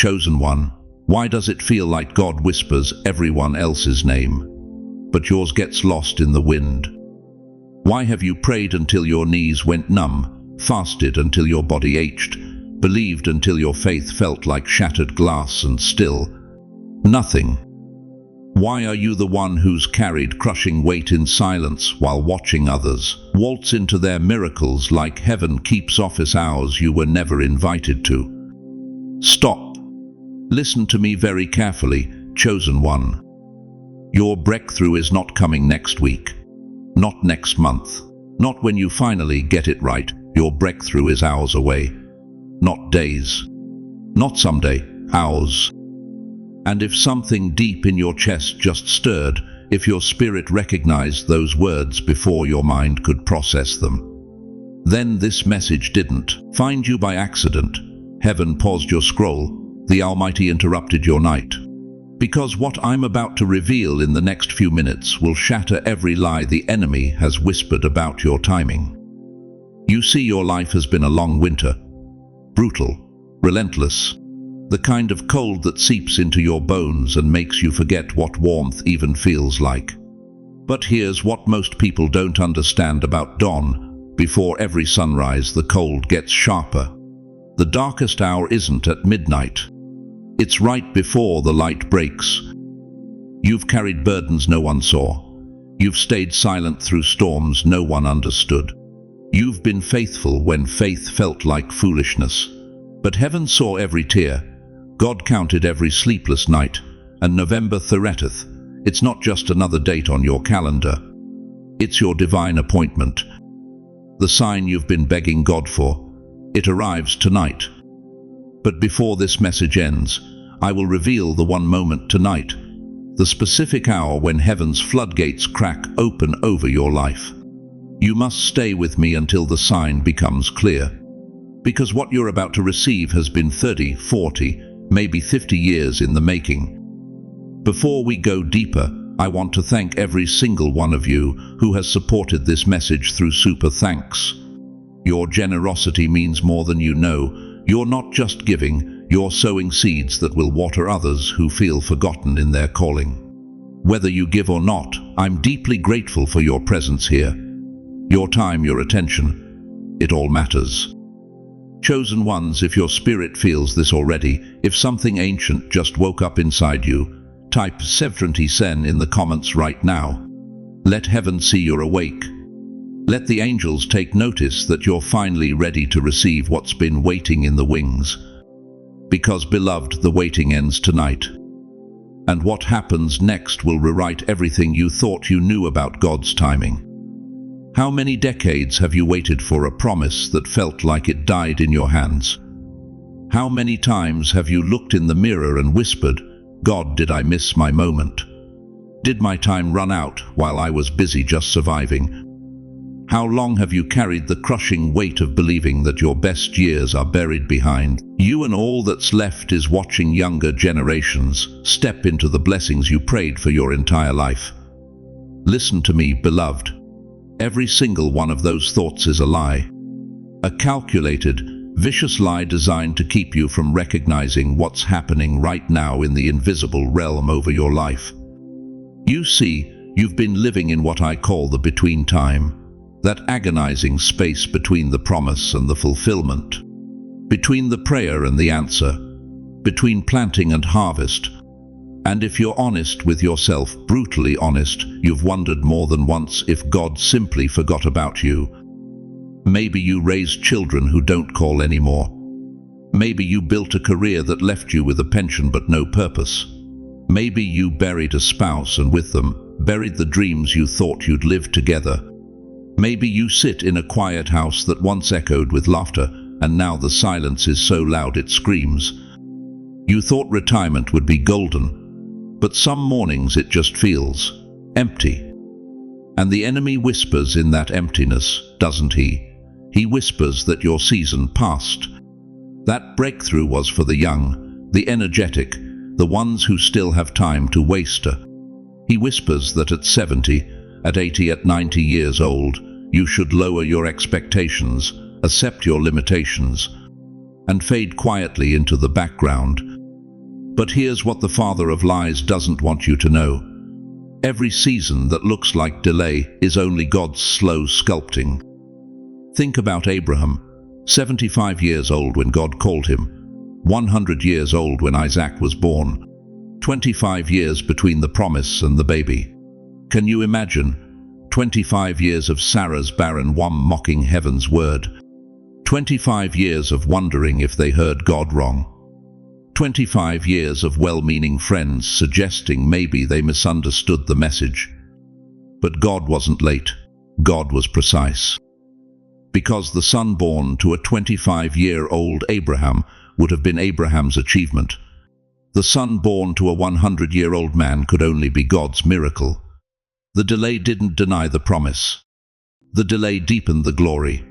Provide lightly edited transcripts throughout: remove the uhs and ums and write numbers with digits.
Chosen one, why does it feel like God whispers everyone else's name, but yours gets lost in the wind? Why have you prayed until your knees went numb, fasted until your body ached, believed until your faith felt like shattered glass, and still nothing? Why are you the one who's carried crushing weight in silence while watching others waltz into their miracles like heaven keeps office hours you were never invited to? Stop. Listen to me very carefully, chosen one. Your breakthrough is not coming next week, not next month, not when you finally get it right. Your breakthrough is hours away, not days, not someday, hours. And if something deep in your chest just stirred, if your spirit recognized those words before your mind could process them, then this message didn't find you by accident. Heaven paused your scroll. The Almighty interrupted your night. Because what I'm about to reveal in the next few minutes will shatter every lie the enemy has whispered about your timing. You see, your life has been a long winter. Brutal, relentless. The kind of cold that seeps into your bones and makes you forget what warmth even feels like. But here's what most people don't understand about dawn. Before every sunrise, the cold gets sharper. The darkest hour isn't at midnight. It's right before the light breaks. You've carried burdens no one saw. You've stayed silent through storms no one understood. You've been faithful when faith felt like foolishness. But heaven saw every tear. God counted every sleepless night, and November threateth. It's not just another date on your calendar. It's your divine appointment. The sign you've been begging God for. It arrives tonight. But before this message ends, I will reveal the one moment tonight, the specific hour when heaven's floodgates crack open over your life. You must stay with me until the sign becomes clear. Because what you're about to receive has been 30, 40, maybe 50 years in the making. Before we go deeper, I want to thank every single one of you who has supported this message through super thanks. Your generosity means more than you know. You're not just giving, you're sowing seeds that will water others who feel forgotten in their calling. Whether you give or not, I'm deeply grateful for your presence here. Your time, your attention, it all matters. Chosen ones, if your spirit feels this already, if something ancient just woke up inside you, type 70 Sen in the comments right now. Let heaven see you're awake. Let the angels take notice that you're finally ready to receive what's been waiting in the wings. Because, beloved, the waiting ends tonight. And what happens next will rewrite everything you thought you knew about God's timing. How many decades have you waited for a promise that felt like it died in your hands? How many times have you looked in the mirror and whispered, God, did I miss my moment? Did my time run out while I was busy just surviving? How long have you carried the crushing weight of believing that your best years are buried behind you and all that's left is watching younger generations step into the blessings you prayed for your entire life? Listen to me, beloved. Every single one of those thoughts is a lie. A calculated, vicious lie designed to keep you from recognizing what's happening right now in the invisible realm over your life. You see, you've been living in what I call the between time, that agonizing space between the promise and the fulfillment, between the prayer and the answer, between planting and harvest. And if you're honest with yourself, brutally honest, you've wondered more than once if God simply forgot about you. Maybe you raised children who don't call anymore. Maybe you built a career that left you with a pension but no purpose. Maybe you buried a spouse and with them, buried the dreams you thought you'd live together. Maybe you sit in a quiet house that once echoed with laughter, and now the silence is so loud it screams. You thought retirement would be golden, but some mornings it just feels empty. And the enemy whispers in that emptiness, doesn't he? He whispers that your season passed. That breakthrough was for the young, the energetic, the ones who still have time to waste. He whispers that at 70, at 80, at 90 years old, you should lower your expectations, accept your limitations, and fade quietly into the background. But here's what the father of lies doesn't want you to know. Every season that looks like delay is only God's slow sculpting. Think about Abraham, 75 years old when God called him, 100 years old when Isaac was born, 25 years between the promise and the baby. Can you imagine? 25 years of Sarah's barren womb mocking heaven's word. 25 years of wondering if they heard God wrong. 25 years of well-meaning friends suggesting maybe they misunderstood the message. But God wasn't late. God was precise. Because the son born to a 25-year-old Abraham would have been Abraham's achievement, the son born to a 100-year-old man could only be God's miracle. The delay didn't deny the promise. The delay deepened the glory.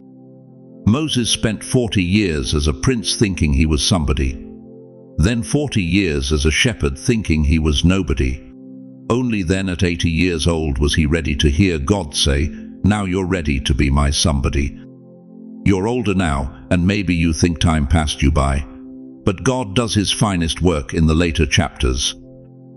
Moses spent 40 years as a prince thinking he was somebody. Then 40 years as a shepherd thinking he was nobody. Only then at 80 years old was he ready to hear God say, "Now you're ready to be my somebody." You're older now, and maybe you think time passed you by. But God does his finest work in the later chapters.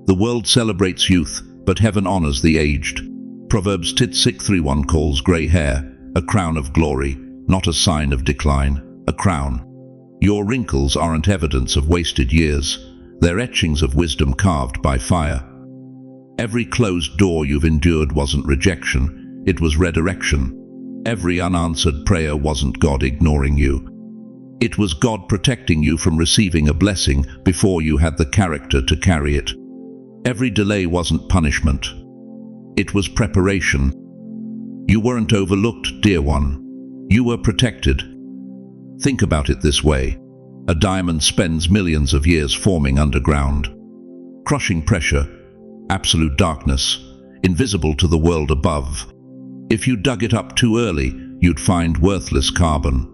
The world celebrates youth, but heaven honors the aged. Proverbs 6:31 calls gray hair a crown of glory, not a sign of decline, a crown. Your wrinkles aren't evidence of wasted years. They're etchings of wisdom carved by fire. Every closed door you've endured wasn't rejection, it was redirection. Every unanswered prayer wasn't God ignoring you. It was God protecting you from receiving a blessing before you had the character to carry it. Every delay wasn't punishment. It was preparation. You weren't overlooked, dear one. You were protected. Think about it this way. A diamond spends millions of years forming underground. Crushing pressure, absolute darkness, invisible to the world above. If you dug it up too early, you'd find worthless carbon.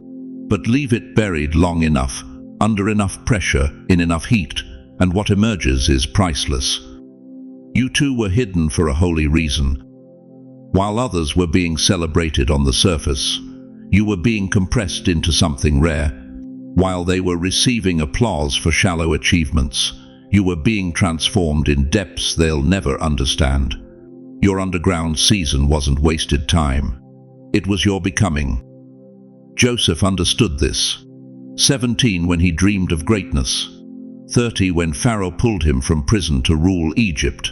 But leave it buried long enough, under enough pressure, in enough heat, and what emerges is priceless. You too were hidden for a holy reason. While others were being celebrated on the surface, you were being compressed into something rare. While they were receiving applause for shallow achievements, you were being transformed in depths they'll never understand. Your underground season wasn't wasted time. It was your becoming. Joseph understood this. 17 when he dreamed of greatness. 30 when Pharaoh pulled him from prison to rule Egypt.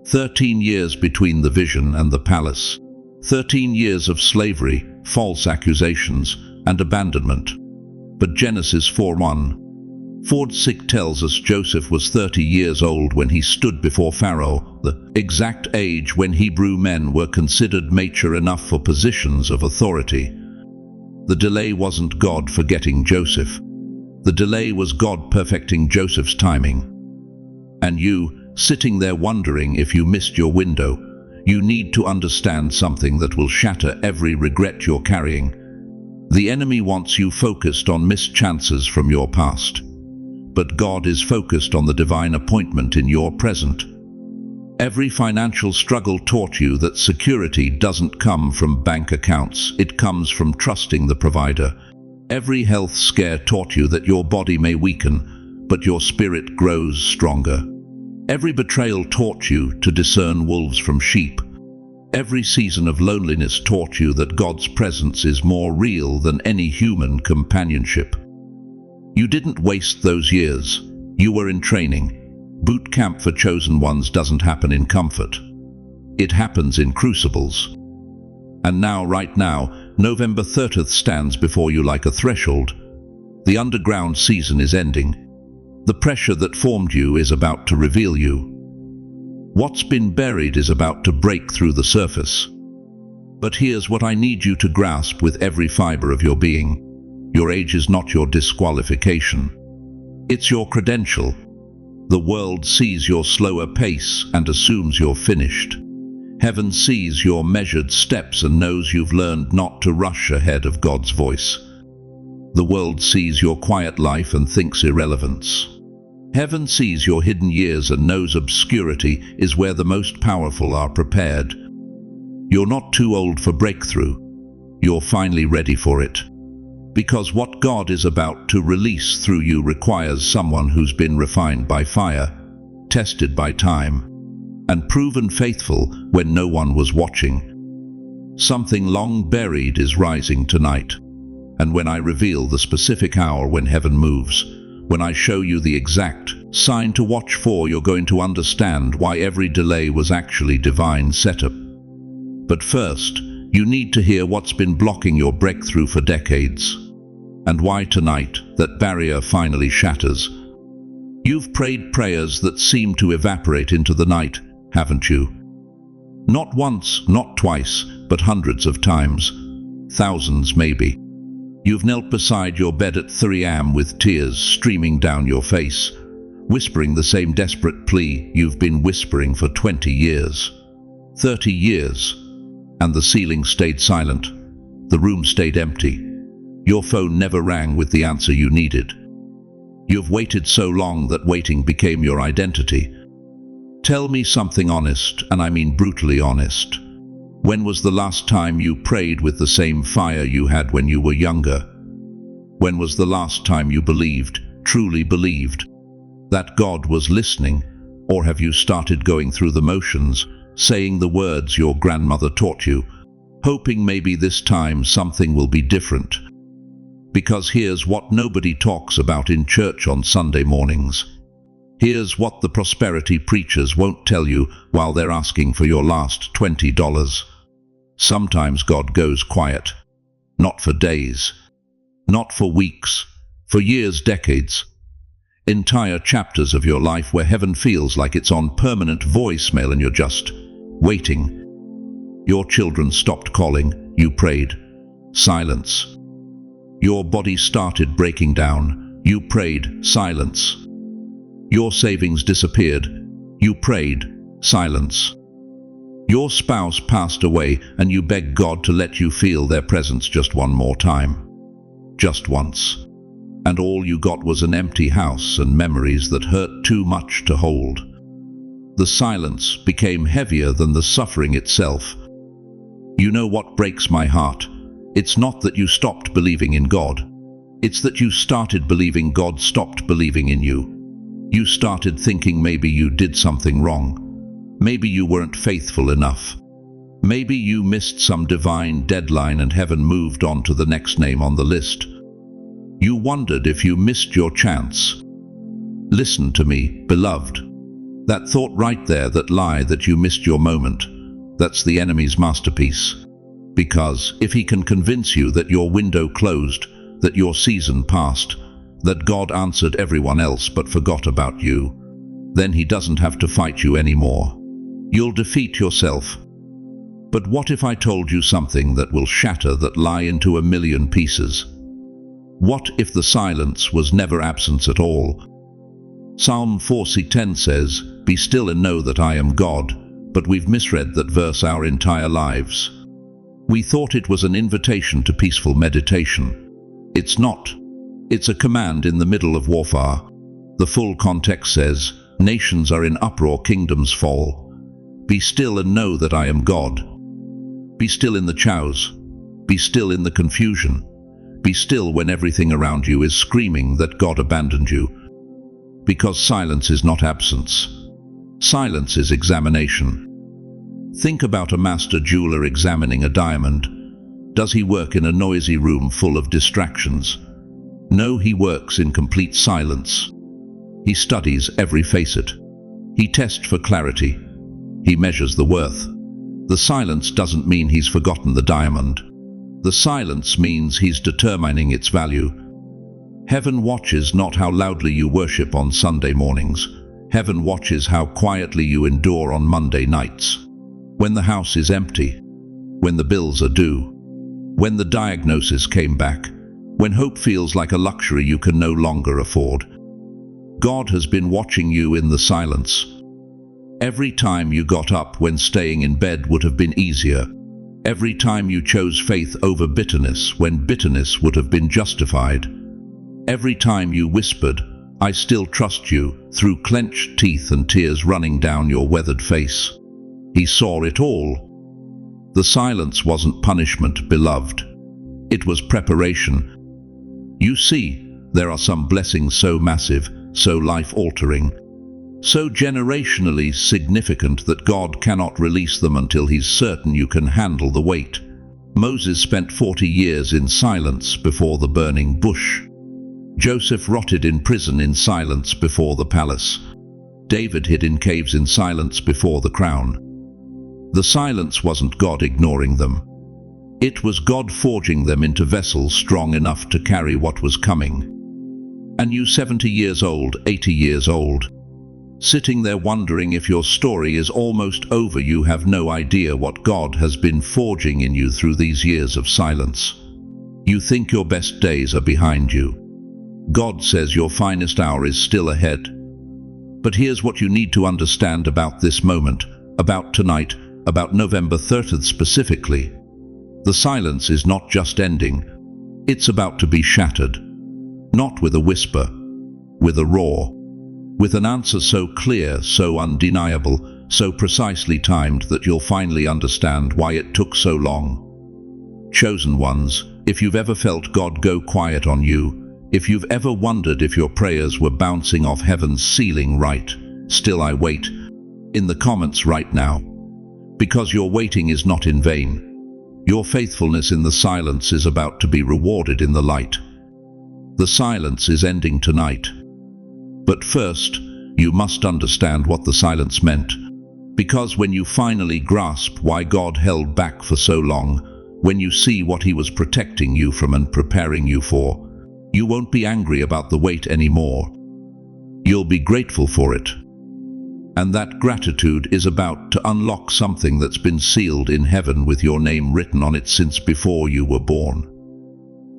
13 years between the vision and the palace. 13 years of slavery, false accusations, and abandonment. But Genesis 4:1. Ford Sick tells us Joseph was 30 years old when he stood before Pharaoh, the exact age when Hebrew men were considered mature enough for positions of authority. The delay wasn't God forgetting Joseph. The delay was God perfecting Joseph's timing. And you, sitting there wondering if you missed your window, you need to understand something that will shatter every regret you're carrying. The enemy wants you focused on missed chances from your past. But God is focused on the divine appointment in your present. Every financial struggle taught you that security doesn't come from bank accounts, it comes from trusting the provider. Every health scare taught you that your body may weaken, but your spirit grows stronger. Every betrayal taught you to discern wolves from sheep. Every season of loneliness taught you that God's presence is more real than any human companionship. You didn't waste those years. You were in training. Boot camp for chosen ones doesn't happen in comfort. It happens in crucibles. And now, right now, November 30th stands before you like a threshold. The underground season is ending. The pressure that formed you is about to reveal you. What's been buried is about to break through the surface. But here's what I need you to grasp with every fiber of your being. Your age is not your disqualification. It's your credential. The world sees your slower pace and assumes you're finished. Heaven sees your measured steps and knows you've learned not to rush ahead of God's voice. The world sees your quiet life and thinks irrelevance. Heaven sees your hidden years and knows obscurity is where the most powerful are prepared. You're not too old for breakthrough. You're finally ready for it. Because what God is about to release through you requires someone who's been refined by fire, tested by time, and proven faithful when no one was watching. Something long buried is rising tonight, and when I reveal the specific hour when heaven moves, when I show you the exact sign to watch for, you're going to understand why every delay was actually divine setup. But first, you need to hear what's been blocking your breakthrough for decades, and why tonight that barrier finally shatters. You've prayed prayers that seem to evaporate into the night, haven't you? Not once, not twice, but hundreds of times. Thousands, maybe. You've knelt beside your bed at 3 a.m. with tears streaming down your face, whispering the same desperate plea you've been whispering for 20 years, 30 years, and the ceiling stayed silent. The room stayed empty. Your phone never rang with the answer you needed. You've waited so long that waiting became your identity. Tell me something honest, and I mean brutally honest. When was the last time you prayed with the same fire you had when you were younger? When was the last time you believed, truly believed, that God was listening? Or have you started going through the motions, saying the words your grandmother taught you, hoping maybe this time something will be different? Because here's what nobody talks about in church on Sunday mornings. Here's what the prosperity preachers won't tell you while they're asking for your last $20. Sometimes God goes quiet. Not for days. Not for weeks. For years, decades. Entire chapters of your life where heaven feels like it's on permanent voicemail and you're just waiting. Your children stopped calling. You prayed. Silence. Your body started breaking down. You prayed. Silence. Your savings disappeared. You prayed. Silence. Your spouse passed away and you begged God to let you feel their presence just one more time. Just once. And all you got was an empty house and memories that hurt too much to hold. The silence became heavier than the suffering itself. You know what breaks my heart? It's not that you stopped believing in God. It's that you started believing God stopped believing in you. You started thinking maybe you did something wrong. Maybe you weren't faithful enough. Maybe you missed some divine deadline and heaven moved on to the next name on the list. You wondered if you missed your chance. Listen to me, beloved. That thought right there, that lie that you missed your moment, that's the enemy's masterpiece. Because if he can convince you that your window closed, that your season passed, that God answered everyone else but forgot about you, then he doesn't have to fight you anymore. You'll defeat yourself. But what if I told you something that will shatter that lie into a million pieces? What if the silence was never absence at all? Psalm 40:10 says, "Be still and know that I am God," but we've misread that verse our entire lives. We thought it was an invitation to peaceful meditation. It's not. It's a command in the middle of warfare. The full context says, "Nations are in uproar, kingdoms fall. Be still and know that I am God." Be still in the chaos. Be still in the confusion. Be still when everything around you is screaming that God abandoned you. Because silence is not absence. Silence is examination. Think about a master jeweler examining a diamond. Does he work in a noisy room full of distractions? No, he works in complete silence. He studies every facet. He tests for clarity. He measures the worth. The silence doesn't mean he's forgotten the diamond. The silence means he's determining its value. Heaven watches not how loudly you worship on Sunday mornings. Heaven watches how quietly you endure on Monday nights. When the house is empty, when the bills are due, when the diagnosis came back, when hope feels like a luxury you can no longer afford. God has been watching you in the silence. Every time you got up when staying in bed would have been easier. Every time you chose faith over bitterness when bitterness would have been justified. Every time you whispered, "I still trust you," through clenched teeth and tears running down your weathered face. He saw it all. The silence wasn't punishment, beloved. It was preparation. You see, there are some blessings so massive, so life-altering, so generationally significant that God cannot release them until He's certain you can handle the weight. Moses spent 40 years in silence before the burning bush. Joseph rotted in prison in silence before the palace. David hid in caves in silence before the crown. The silence wasn't God ignoring them. It was God forging them into vessels strong enough to carry what was coming. And you 70 years old, 80 years old, sitting there wondering if your story is almost over, you have no idea what God has been forging in you through these years of silence. You think your best days are behind you. God says your finest hour is still ahead. But here's what you need to understand about this moment, about tonight, about November 30th specifically. The silence is not just ending. It's about to be shattered. Not with a whisper, with a roar. With an answer so clear, so undeniable, so precisely timed that you'll finally understand why it took so long. Chosen ones, if you've ever felt God go quiet on you, if you've ever wondered if your prayers were bouncing off heaven's ceiling right, still I wait, in the comments right now. Because your waiting is not in vain. Your faithfulness in the silence is about to be rewarded in the light. The silence is ending tonight. But first, you must understand what the silence meant. Because when you finally grasp why God held back for so long, when you see what He was protecting you from and preparing you for, you won't be angry about the wait anymore. You'll be grateful for it. And that gratitude is about to unlock something that's been sealed in heaven with your name written on it since before you were born.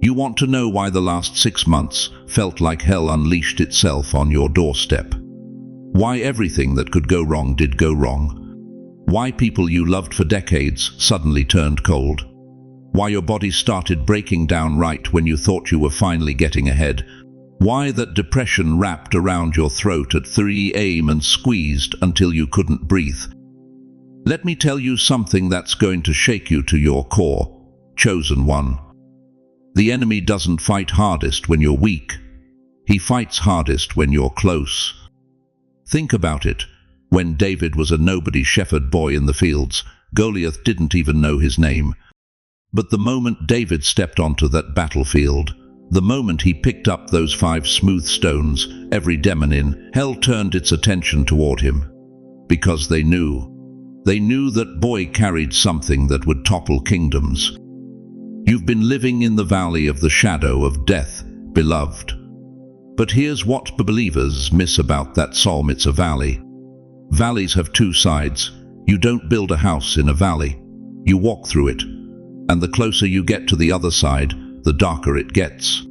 You want to know why the last 6 months felt like hell unleashed itself on your doorstep. Why everything that could go wrong did go wrong. Why people you loved for decades suddenly turned cold. Why your body started breaking down right when you thought you were finally getting ahead. Why that depression wrapped around your throat at 3 a.m. and squeezed until you couldn't breathe. Let me tell you something that's going to shake you to your core, chosen one. The enemy doesn't fight hardest when you're weak. He fights hardest when you're close. Think about it. When David was a nobody shepherd boy in the fields, Goliath didn't even know his name. But the moment David stepped onto that battlefield, the moment he picked up those 5 smooth stones, every demon in hell turned its attention toward him. Because they knew that boy carried something that would topple kingdoms. You've been living in the valley of the shadow of death, beloved. But here's what believers miss about that psalm: it's a valley. Valleys have 2 sides. You don't build a house in a valley. You walk through it. And the closer you get to the other side, the darker it gets.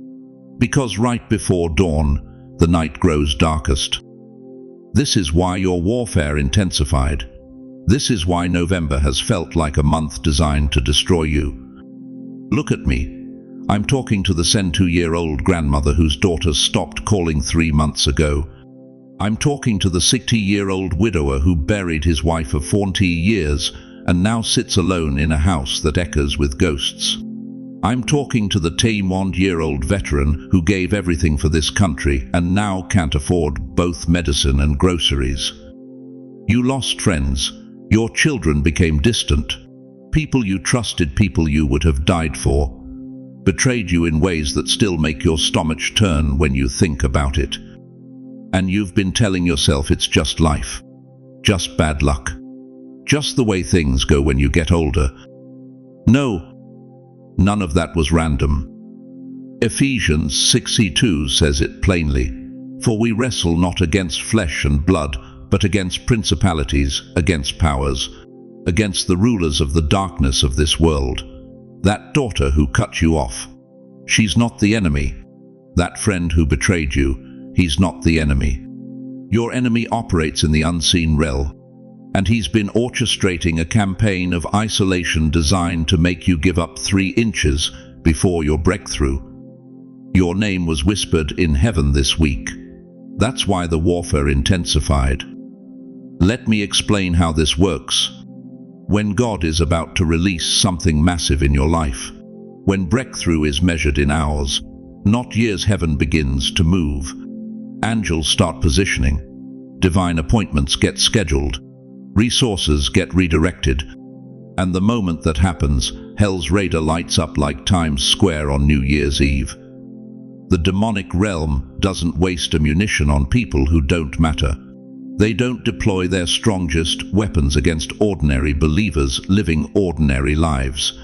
Because right before dawn, the night grows darkest. This is why your warfare intensified. This is why November has felt like a month designed to destroy you. Look at me. I'm talking to the 72-year-old grandmother whose daughter stopped calling 3 months ago. I'm talking to the 60-year-old widower who buried his wife of 40 years and now sits alone in a house that echoes with ghosts. I'm talking to the 81-year-old veteran who gave everything for this country and now can't afford both medicine and groceries. You lost friends. Your children became distant. People you trusted, people you would have died for, betrayed you in ways that still make your stomach turn when you think about it. And you've been telling yourself it's just life, just bad luck, just the way things go when you get older. No, none of that was random. Ephesians 6:2 says it plainly. For we wrestle not against flesh and blood, but against principalities, against powers, against the rulers of the darkness of this world. That daughter who cut you off, she's not the enemy. That friend who betrayed you, he's not the enemy. Your enemy operates in the unseen realm, and he's been orchestrating a campaign of isolation designed to make you give up 3 inches before your breakthrough. Your name was whispered in heaven this week. That's why the warfare intensified. Let me explain how this works. When God is about to release something massive in your life, when breakthrough is measured in hours, not years. Heaven begins to move. Angels start positioning. Divine appointments get scheduled. Resources get redirected. And the moment that happens, hell's radar lights up like Times Square on New Year's Eve. The demonic realm doesn't waste ammunition on people who don't matter. They don't deploy their strongest weapons against ordinary believers living ordinary lives.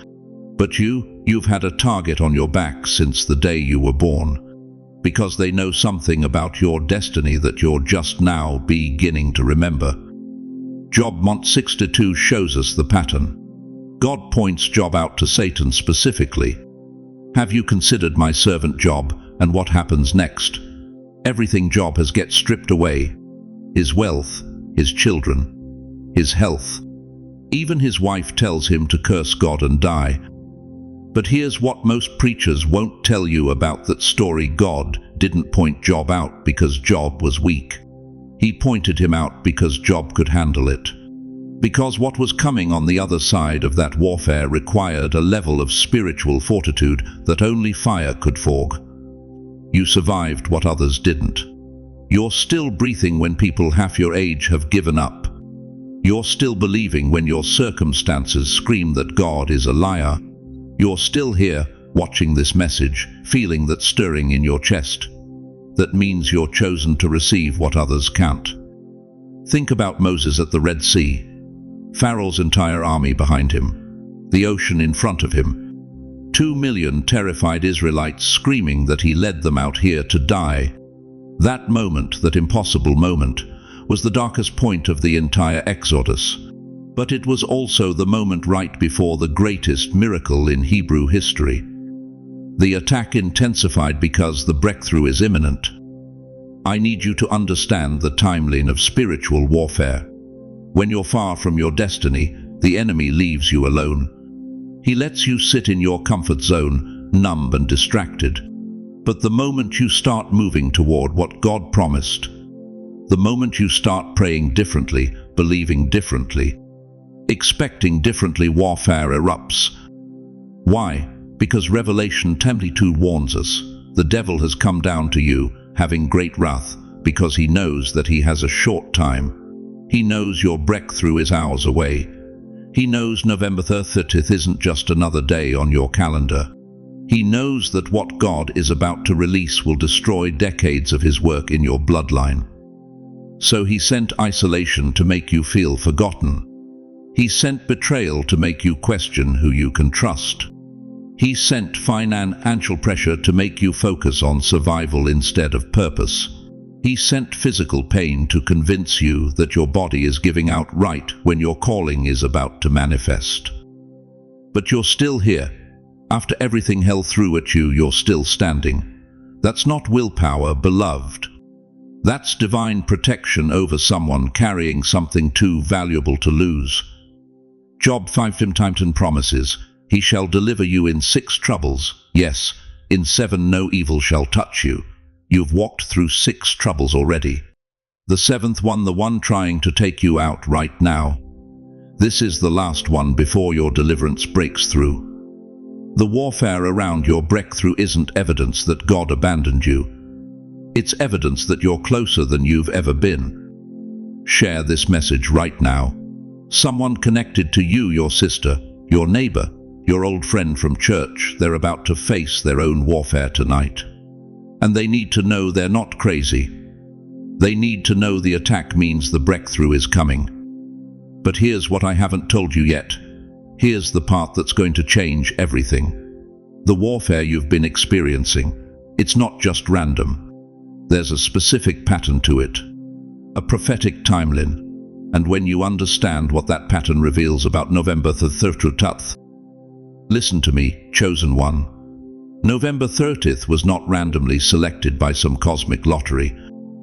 But you've had a target on your back since the day you were born, because they know something about your destiny that you're just now beginning to remember. Job 62 shows us the pattern. God points Job out to Satan specifically. Have you considered my servant Job and what happens next? Everything Job has gets stripped away. His wealth, his children, his health. Even his wife tells him to curse God and die. But here's what most preachers won't tell you about that story. God didn't point Job out because Job was weak. He pointed him out because Job could handle it. Because what was coming on the other side of that warfare required a level of spiritual fortitude that only fire could forge. You survived what others didn't. You're still breathing when people half your age have given up. You're still believing when your circumstances scream that God is a liar. You're still here, watching this message, feeling that stirring in your chest. That means you're chosen to receive what others can't. Think about Moses at the Red Sea. Pharaoh's entire army behind him. The ocean in front of him. 2 million terrified Israelites screaming that he led them out here to die. That moment, that impossible moment, was the darkest point of the entire Exodus. But it was also the moment right before the greatest miracle in Hebrew history. The attack intensified because the breakthrough is imminent. I need you to understand the timeline of spiritual warfare. When you're far from your destiny, the enemy leaves you alone. He lets you sit in your comfort zone, numb and distracted. But the moment you start moving toward what God promised, the moment you start praying differently, believing differently, expecting differently, warfare erupts. Why? Because Revelation 22 warns us. The devil has come down to you, having great wrath, because he knows that he has a short time. He knows your breakthrough is hours away. He knows November 30th isn't just another day on your calendar. He knows that what God is about to release will destroy decades of his work in your bloodline. So he sent isolation to make you feel forgotten. He sent betrayal to make you question who you can trust. He sent financial pressure to make you focus on survival instead of purpose. He sent physical pain to convince you that your body is giving out right when your calling is about to manifest. But you're still here. After everything hell threw at you, you're still standing. That's not willpower, beloved. That's divine protection over someone carrying something too valuable to lose. Job 5:15 promises, he shall deliver you in 6 troubles. Yes, in 7 no evil shall touch you. You've walked through 6 troubles already. The 7th one, the one trying to take you out right now. This is the last one before your deliverance breaks through. The warfare around your breakthrough isn't evidence that God abandoned you. It's evidence that you're closer than you've ever been. Share this message right now. Someone connected to you, your sister, your neighbor, your old friend from church, they're about to face their own warfare tonight. And they need to know they're not crazy. They need to know the attack means the breakthrough is coming. But here's what I haven't told you yet. Here's the part that's going to change everything. The warfare you've been experiencing, it's not just random. There's a specific pattern to it. A prophetic timeline. And when you understand what that pattern reveals about November 30th, listen to me, chosen one. November 30th was not randomly selected by some cosmic lottery.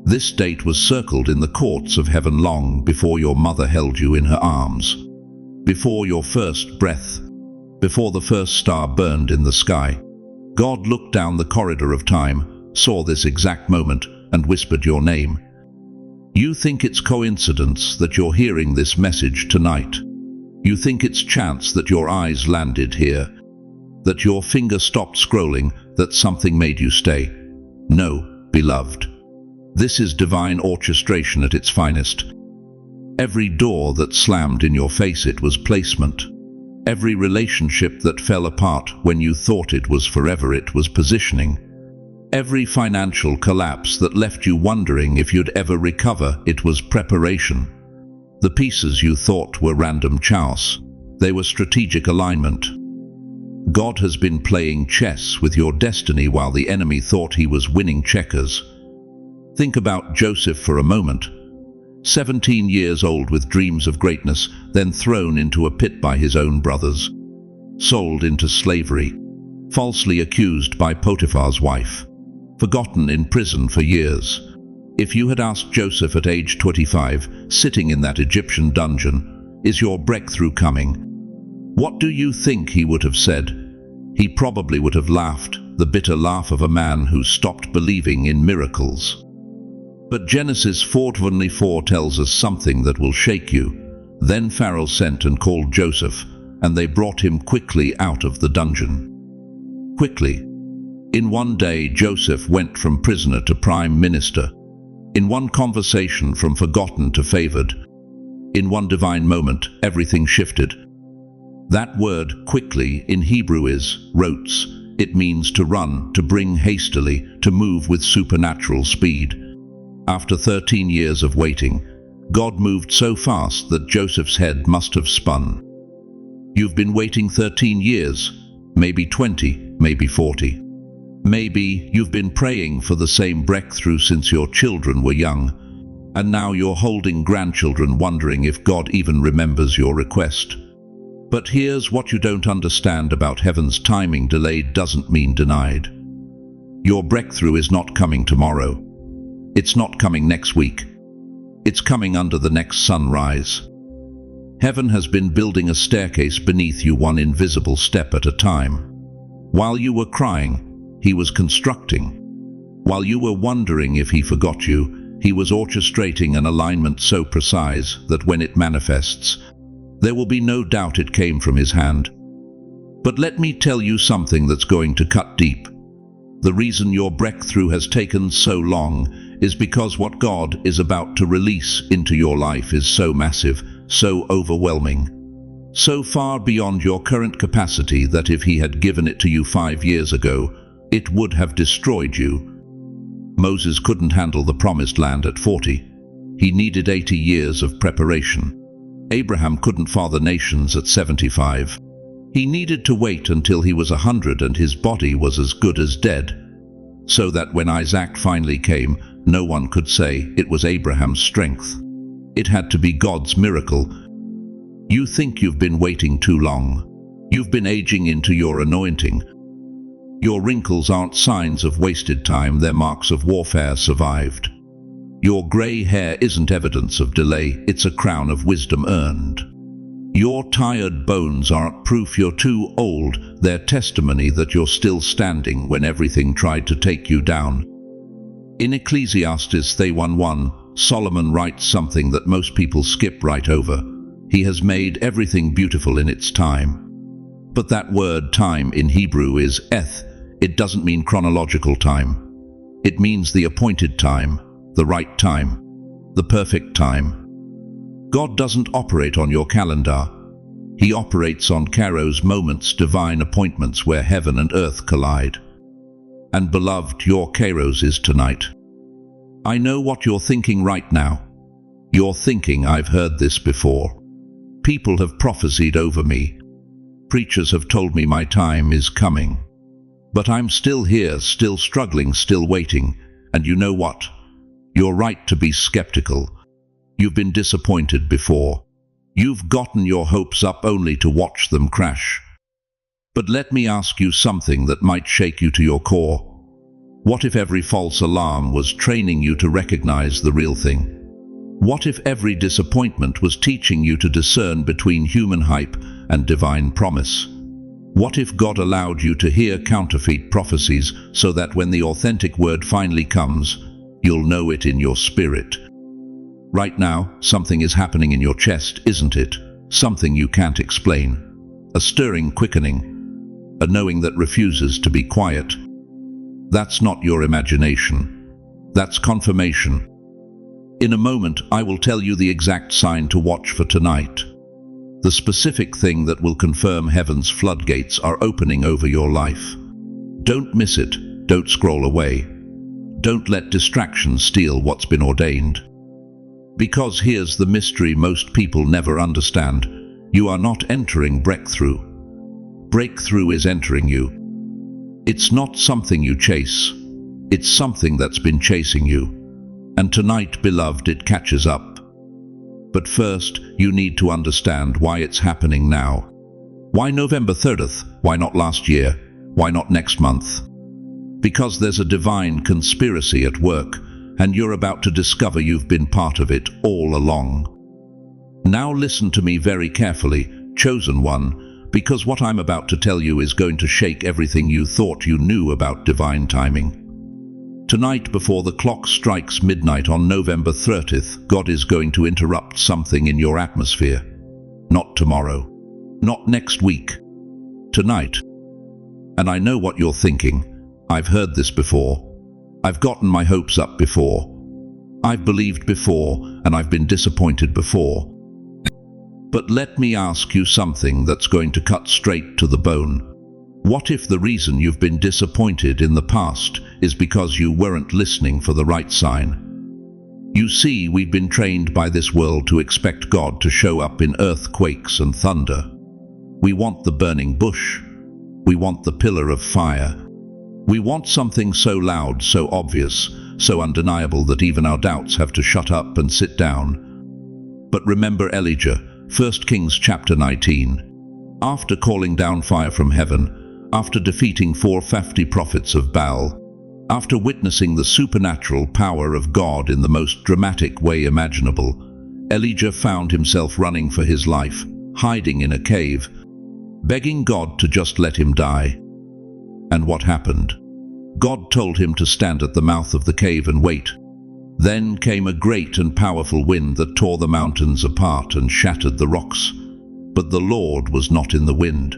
This date was circled in the courts of heaven long before your mother held you in her arms. Before your first breath. Before the first star burned in the sky. God looked down the corridor of time, saw this exact moment, and whispered your name. You think it's coincidence that you're hearing this message tonight. You think it's chance that your eyes landed here. that your finger stopped scrolling, that something made you stay. No, beloved. This is divine orchestration at its finest. Every door that slammed in your face, it was placement. Every relationship that fell apart when you thought it was forever, it was positioning. Every financial collapse that left you wondering if you'd ever recover, it was preparation. The pieces you thought were random chaos, they were strategic alignment. God has been playing chess with your destiny while the enemy thought he was winning checkers. Think about Joseph for a moment. 17 years old with dreams of greatness, then thrown into a pit by his own brothers. Sold into slavery. Falsely accused by Potiphar's wife. Forgotten in prison for years. If you had asked Joseph at age 25, sitting in that Egyptian dungeon, "Is your breakthrough coming?" what do you think he would have said? He probably would have laughed, the bitter laugh of a man who stopped believing in miracles. But Genesis 4:24 tells us something that will shake you. Then Pharaoh sent and called Joseph, and they brought him quickly out of the dungeon. Quickly. In one day, Joseph went from prisoner to prime minister. In one conversation, from forgotten to favored. In one divine moment, everything shifted. That word, quickly, in Hebrew is rotes. It means to run, to bring hastily, to move with supernatural speed. After 13 years of waiting, God moved so fast that Joseph's head must have spun. You've been waiting 13 years, maybe 20, maybe 40. Maybe you've been praying for the same breakthrough since your children were young, and now you're holding grandchildren wondering if God even remembers your request. But here's what you don't understand about heaven's timing: delayed doesn't mean denied. Your breakthrough is not coming tomorrow. It's not coming next week. It's coming under the next sunrise. Heaven has been building a staircase beneath you, one invisible step at a time. While you were crying, he was constructing. While you were wondering if he forgot you, he was orchestrating an alignment so precise that when it manifests, there will be no doubt it came from his hand. But let me tell you something that's going to cut deep. The reason your breakthrough has taken so long is because what God is about to release into your life is so massive, so overwhelming, so far beyond your current capacity that if he had given it to you 5 years ago, it would have destroyed you. Moses couldn't handle the promised land at 40. He needed 80 years of preparation. Abraham couldn't father nations at 75. He needed to wait until he was 100 and his body was as good as dead, so that when Isaac finally came, no one could say it was Abraham's strength. It had to be God's miracle. You think you've been waiting too long. You've been aging into your anointing. Your wrinkles aren't signs of wasted time, they're marks of warfare survived. Your grey hair isn't evidence of delay, it's a crown of wisdom earned. Your tired bones aren't proof you're too old, they're testimony that you're still standing when everything tried to take you down. In Ecclesiastes 3:1, Solomon writes something that most people skip right over. He has made everything beautiful in its time. But that word time in Hebrew is eth. It doesn't mean chronological time. It means the appointed time, the right time, the perfect time. God doesn't operate on your calendar. He operates on Kairos moments, divine appointments where heaven and earth collide. And beloved, your Kairos is tonight. I know what you're thinking right now. You're thinking, I've heard this before. People have prophesied over me. Preachers have told me my time is coming. But I'm still here, still struggling, still waiting. And you know what? You're right to be skeptical. You've been disappointed before. You've gotten your hopes up only to watch them crash. But let me ask you something that might shake you to your core. What if every false alarm was training you to recognize the real thing? What if every disappointment was teaching you to discern between human hype and divine promise? What if God allowed you to hear counterfeit prophecies so that when the authentic word finally comes, you'll know it in your spirit? Right now, something is happening in your chest, isn't it? Something you can't explain. A stirring quickening. a knowing that refuses to be quiet. That's not your imagination. That's confirmation. In a moment, I will tell you the exact sign to watch for tonight. The specific thing that will confirm heaven's floodgates are opening over your life. Don't miss it. Don't scroll away. Don't let distractions steal what's been ordained. Because here's the mystery most people never understand. You are not entering breakthrough. Breakthrough is entering you. It's not something you chase. It's something that's been chasing you. And tonight, beloved, it catches up. But first, you need to understand why it's happening now. Why November 30th? Why not last year? Why not next month? Because there's a divine conspiracy at work, and you're about to discover you've been part of it all along. Now listen to me very carefully, chosen one, because what I'm about to tell you is going to shake everything you thought you knew about divine timing. Tonight, before the clock strikes midnight on November 30th, God is going to interrupt something in your atmosphere. Not tomorrow. Not next week. Tonight. And I know what you're thinking. I've heard this before. I've gotten my hopes up before. I've believed before, and I've been disappointed before. But let me ask you something that's going to cut straight to the bone. What if the reason you've been disappointed in the past is because you weren't listening for the right sign? You see, we've been trained by this world to expect God to show up in earthquakes and thunder. We want the burning bush. We want the pillar of fire. We want something so loud, so obvious, so undeniable that even our doubts have to shut up and sit down. But remember Elijah, 1 Kings chapter 19. After calling down fire from heaven, after defeating 450 prophets of Baal, after witnessing the supernatural power of God in the most dramatic way imaginable, Elijah found himself running for his life, hiding in a cave, begging God to just let him die. And what happened? God told him to stand at the mouth of the cave and wait. Then came a great and powerful wind that tore the mountains apart and shattered the rocks. But the Lord was not in the wind.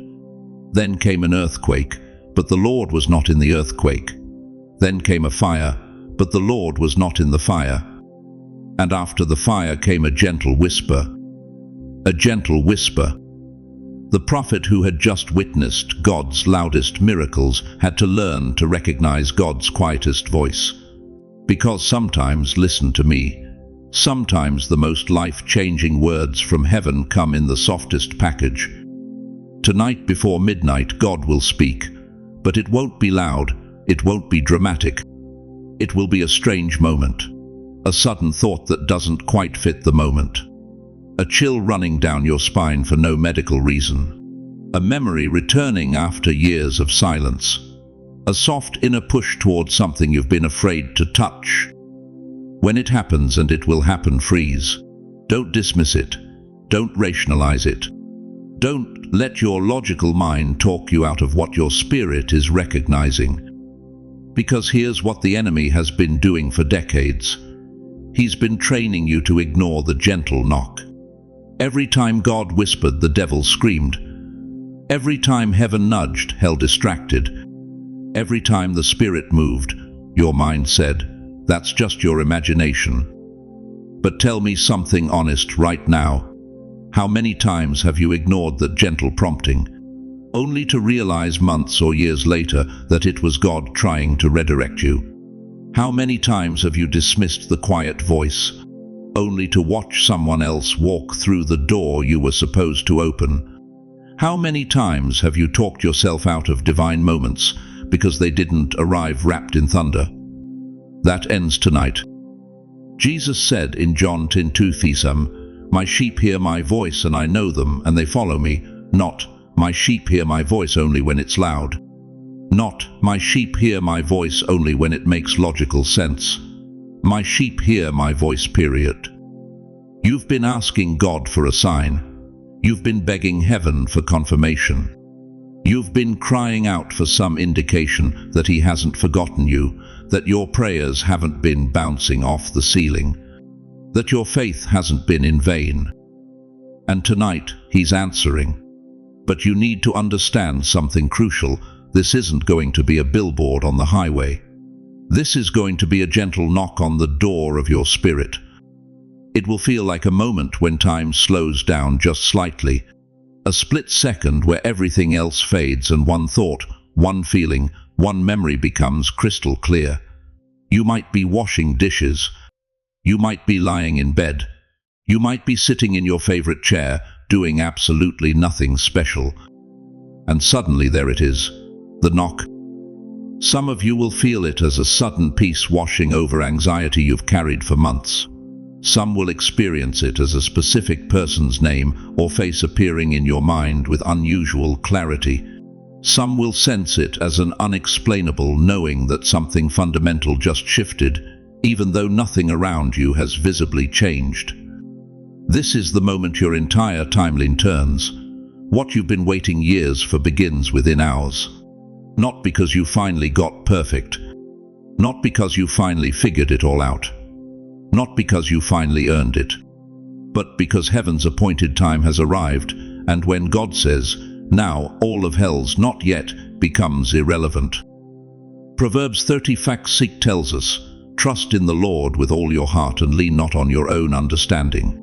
Then came an earthquake, but the Lord was not in the earthquake. Then came a fire, but the Lord was not in the fire. And after the fire came a gentle whisper. A gentle whisper. The prophet who had just witnessed God's loudest miracles had to learn to recognize God's quietest voice. Because sometimes, listen to me, sometimes the most life-changing words from heaven come in the softest package. Tonight before midnight, God will speak, but it won't be loud, it won't be dramatic. It will be a strange moment, a sudden thought that doesn't quite fit the moment, a chill running down your spine for no medical reason, a memory returning after years of silence, a soft inner push towards something you've been afraid to touch. When it happens, and it will happen, freeze. Don't dismiss it. Don't rationalize it. Don't let your logical mind talk you out of what your spirit is recognizing. Because here's what the enemy has been doing for decades. He's been training you to ignore the gentle knock. Every time God whispered, the devil screamed. Every time heaven nudged, hell distracted. Every time the Spirit moved, your mind said, "That's just your imagination." But tell me something honest right now. How many times have you ignored that gentle prompting, only to realize months or years later that it was God trying to redirect you? How many times have you dismissed the quiet voice, only to watch someone else walk through the door you were supposed to open? How many times have you talked yourself out of divine moments because they didn't arrive wrapped in thunder? That ends tonight. Jesus said in John 10:2, "My sheep hear my voice, and I know them, and they follow me." Not, "My sheep hear my voice only when it's loud." Not, "My sheep hear my voice only when it makes logical sense." My sheep hear my voice, period. You've been asking God for a sign. You've been begging heaven for confirmation. You've been crying out for some indication that He hasn't forgotten you, that your prayers haven't been bouncing off the ceiling, that your faith hasn't been in vain. And tonight, He's answering. But you need to understand something crucial. This isn't going to be a billboard on the highway. This is going to be a gentle knock on the door of your spirit. It will feel like a moment when time slows down just slightly, a split second where everything else fades and one thought, one feeling, one memory becomes crystal clear. You might be washing dishes. You might be lying in bed. You might be sitting in your favorite chair, doing absolutely nothing special. And suddenly there it is, the knock. Some of you will feel it as a sudden peace washing over anxiety you've carried for months. Some will experience it as a specific person's name or face appearing in your mind with unusual clarity. Some will sense it as an unexplainable knowing that something fundamental just shifted, even though nothing around you has visibly changed. This is the moment your entire timeline turns. What you've been waiting years for begins within hours. Not because you finally got perfect. Not because you finally figured it all out. Not because you finally earned it. But because heaven's appointed time has arrived, and when God says, "Now all of hell's not yet," becomes irrelevant. Proverbs 30:6 tells us, "Trust in the Lord with all your heart and lean not on your own understanding.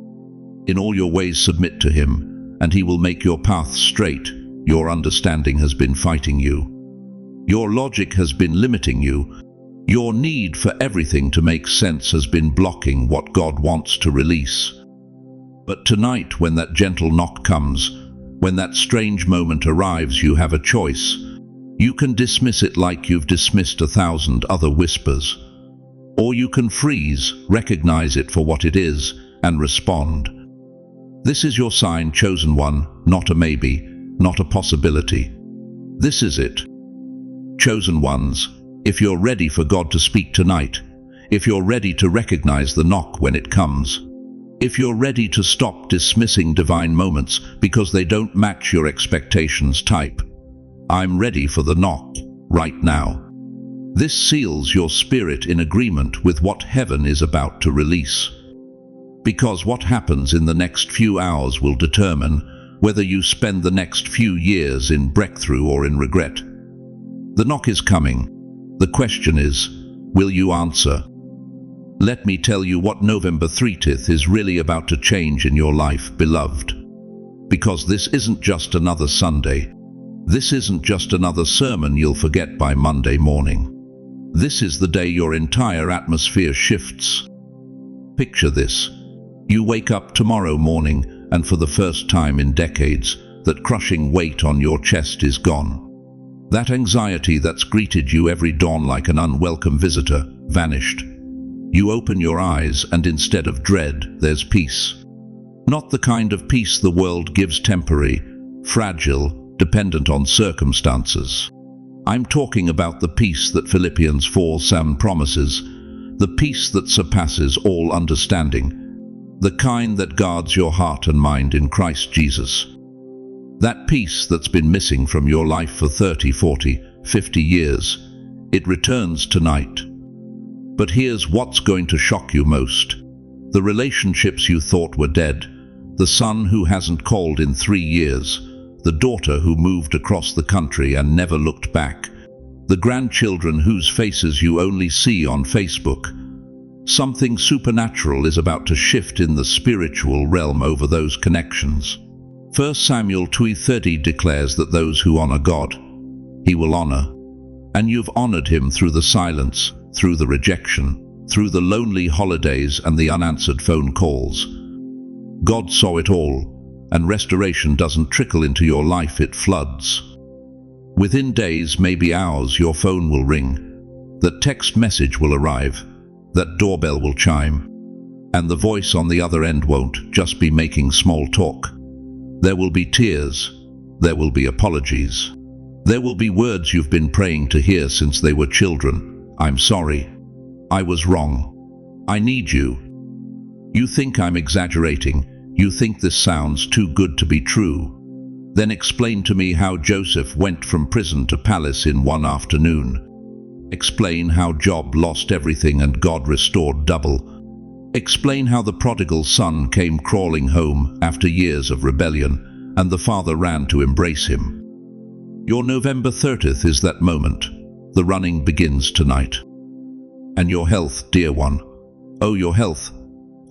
In all your ways submit to him, and he will make your path straight." Your understanding has been fighting you. Your logic has been limiting you. Your need for everything to make sense has been blocking what God wants to release. But tonight, when that gentle knock comes, when that strange moment arrives, you have a choice. You can dismiss it like you've dismissed 1,000 other whispers. Or you can freeze, recognize it for what it is, and respond. This is your sign, chosen one, not a maybe, not a possibility. This is it. Chosen ones, if you're ready for God to speak tonight, if you're ready to recognize the knock when it comes, if you're ready to stop dismissing divine moments because they don't match your expectations, type, "I'm ready for the knock, right now." This seals your spirit in agreement with what heaven is about to release. Because what happens in the next few hours will determine whether you spend the next few years in breakthrough or in regret. The knock is coming. The question is, will you answer? Let me tell you what November 30th is really about to change in your life, beloved. Because this isn't just another Sunday. This isn't just another sermon you'll forget by Monday morning. This is the day your entire atmosphere shifts. Picture this. You wake up tomorrow morning, and for the first time in decades, that crushing weight on your chest is gone. That anxiety that's greeted you every dawn like an unwelcome visitor vanished. You open your eyes, and instead of dread, there's peace. Not the kind of peace the world gives, temporary, fragile, dependent on circumstances. I'm talking about the peace that Philippians 4:7 promises, the peace that surpasses all understanding, the kind that guards your heart and mind in Christ Jesus. That peace that's been missing from your life for 30, 40, 50 years, it returns tonight. But here's what's going to shock you most. The relationships you thought were dead, the son who hasn't called in 3 years, the daughter who moved across the country and never looked back, the grandchildren whose faces you only see on Facebook. Something supernatural is about to shift in the spiritual realm over those connections. 1 Samuel 2:30 declares that those who honor God, he will honor. And you've honored him through the silence, through the rejection, through the lonely holidays and the unanswered phone calls. God saw it all, and restoration doesn't trickle into your life, it floods. Within days, maybe hours, your phone will ring, that text message will arrive, that doorbell will chime, and the voice on the other end won't just be making small talk. There will be tears, there will be apologies, there will be words you've been praying to hear since they were children. "I'm sorry. I was wrong. I need you. You think I'm exaggerating. You think this sounds too good to be true. Then explain to me how Joseph went from prison to palace in one afternoon. Explain how Job lost everything and God restored double. Explain how the prodigal son came crawling home after years of rebellion, and the father ran to embrace him. Your November 30th is that moment. The running begins tonight. And your health, dear one. Oh, your health.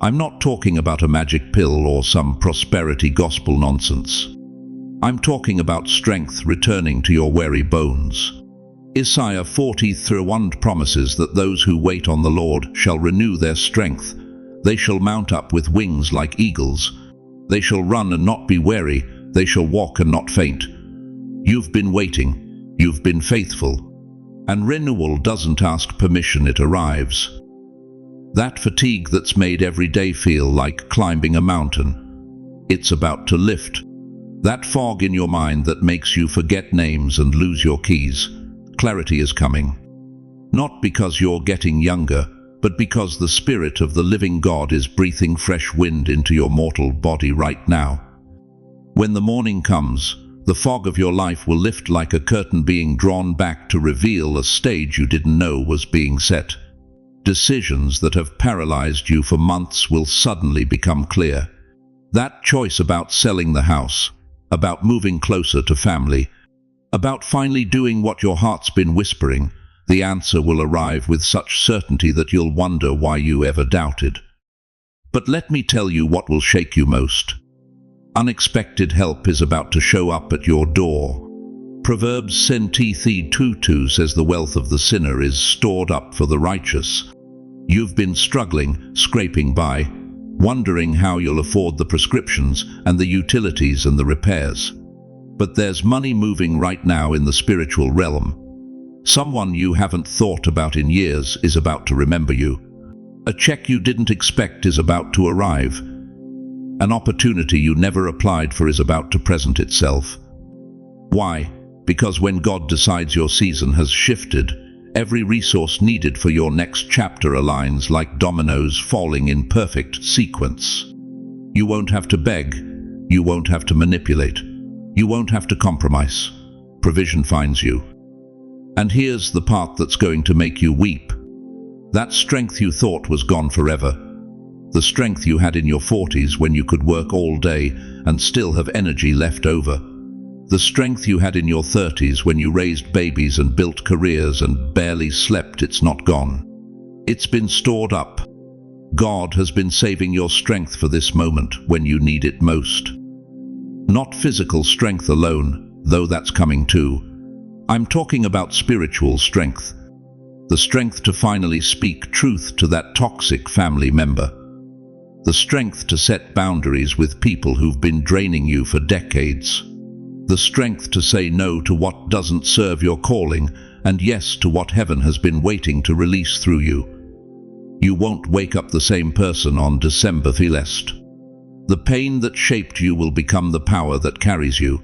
I'm not talking about a magic pill or some prosperity gospel nonsense. I'm talking about strength returning to your weary bones. Isaiah 40:1 promises that those who wait on the Lord shall renew their strength. They shall mount up with wings like eagles. They shall run and not be weary. They shall walk and not faint. You've been waiting. You've been faithful. And renewal doesn't ask permission, it arrives. That fatigue that's made every day feel like climbing a mountain, it's about to lift. That fog in your mind that makes you forget names and lose your keys, clarity is coming. Not because you're getting younger, but because the Spirit of the living God is breathing fresh wind into your mortal body right now. When the morning comes, the fog of your life will lift like a curtain being drawn back to reveal a stage you didn't know was being set. Decisions that have paralyzed you for months will suddenly become clear. That choice about selling the house, about moving closer to family, about finally doing what your heart's been whispering, the answer will arrive with such certainty that you'll wonder why you ever doubted. But let me tell you what will shake you most. Unexpected help is about to show up at your door. Proverbs 10:22 says the wealth of the sinner is stored up for the righteous. You've been struggling, scraping by, wondering how you'll afford the prescriptions and the utilities and the repairs. But there's money moving right now in the spiritual realm. Someone you haven't thought about in years is about to remember you. A check you didn't expect is about to arrive. An opportunity you never applied for is about to present itself. Why? Because when God decides your season has shifted, every resource needed for your next chapter aligns like dominoes falling in perfect sequence. You won't have to beg. You won't have to manipulate. You won't have to compromise. Provision finds you. And here's the part that's going to make you weep. That strength you thought was gone forever. The strength you had in your 40s when you could work all day and still have energy left over. The strength you had in your 30s when you raised babies and built careers and barely slept, it's not gone. It's been stored up. God has been saving your strength for this moment when you need it most. Not physical strength alone, though that's coming too. I'm talking about spiritual strength. The strength to finally speak truth to that toxic family member. The strength to set boundaries with people who've been draining you for decades. The strength to say no to what doesn't serve your calling and yes to what heaven has been waiting to release through you. You won't wake up the same person on December 1st. The pain that shaped you will become the power that carries you.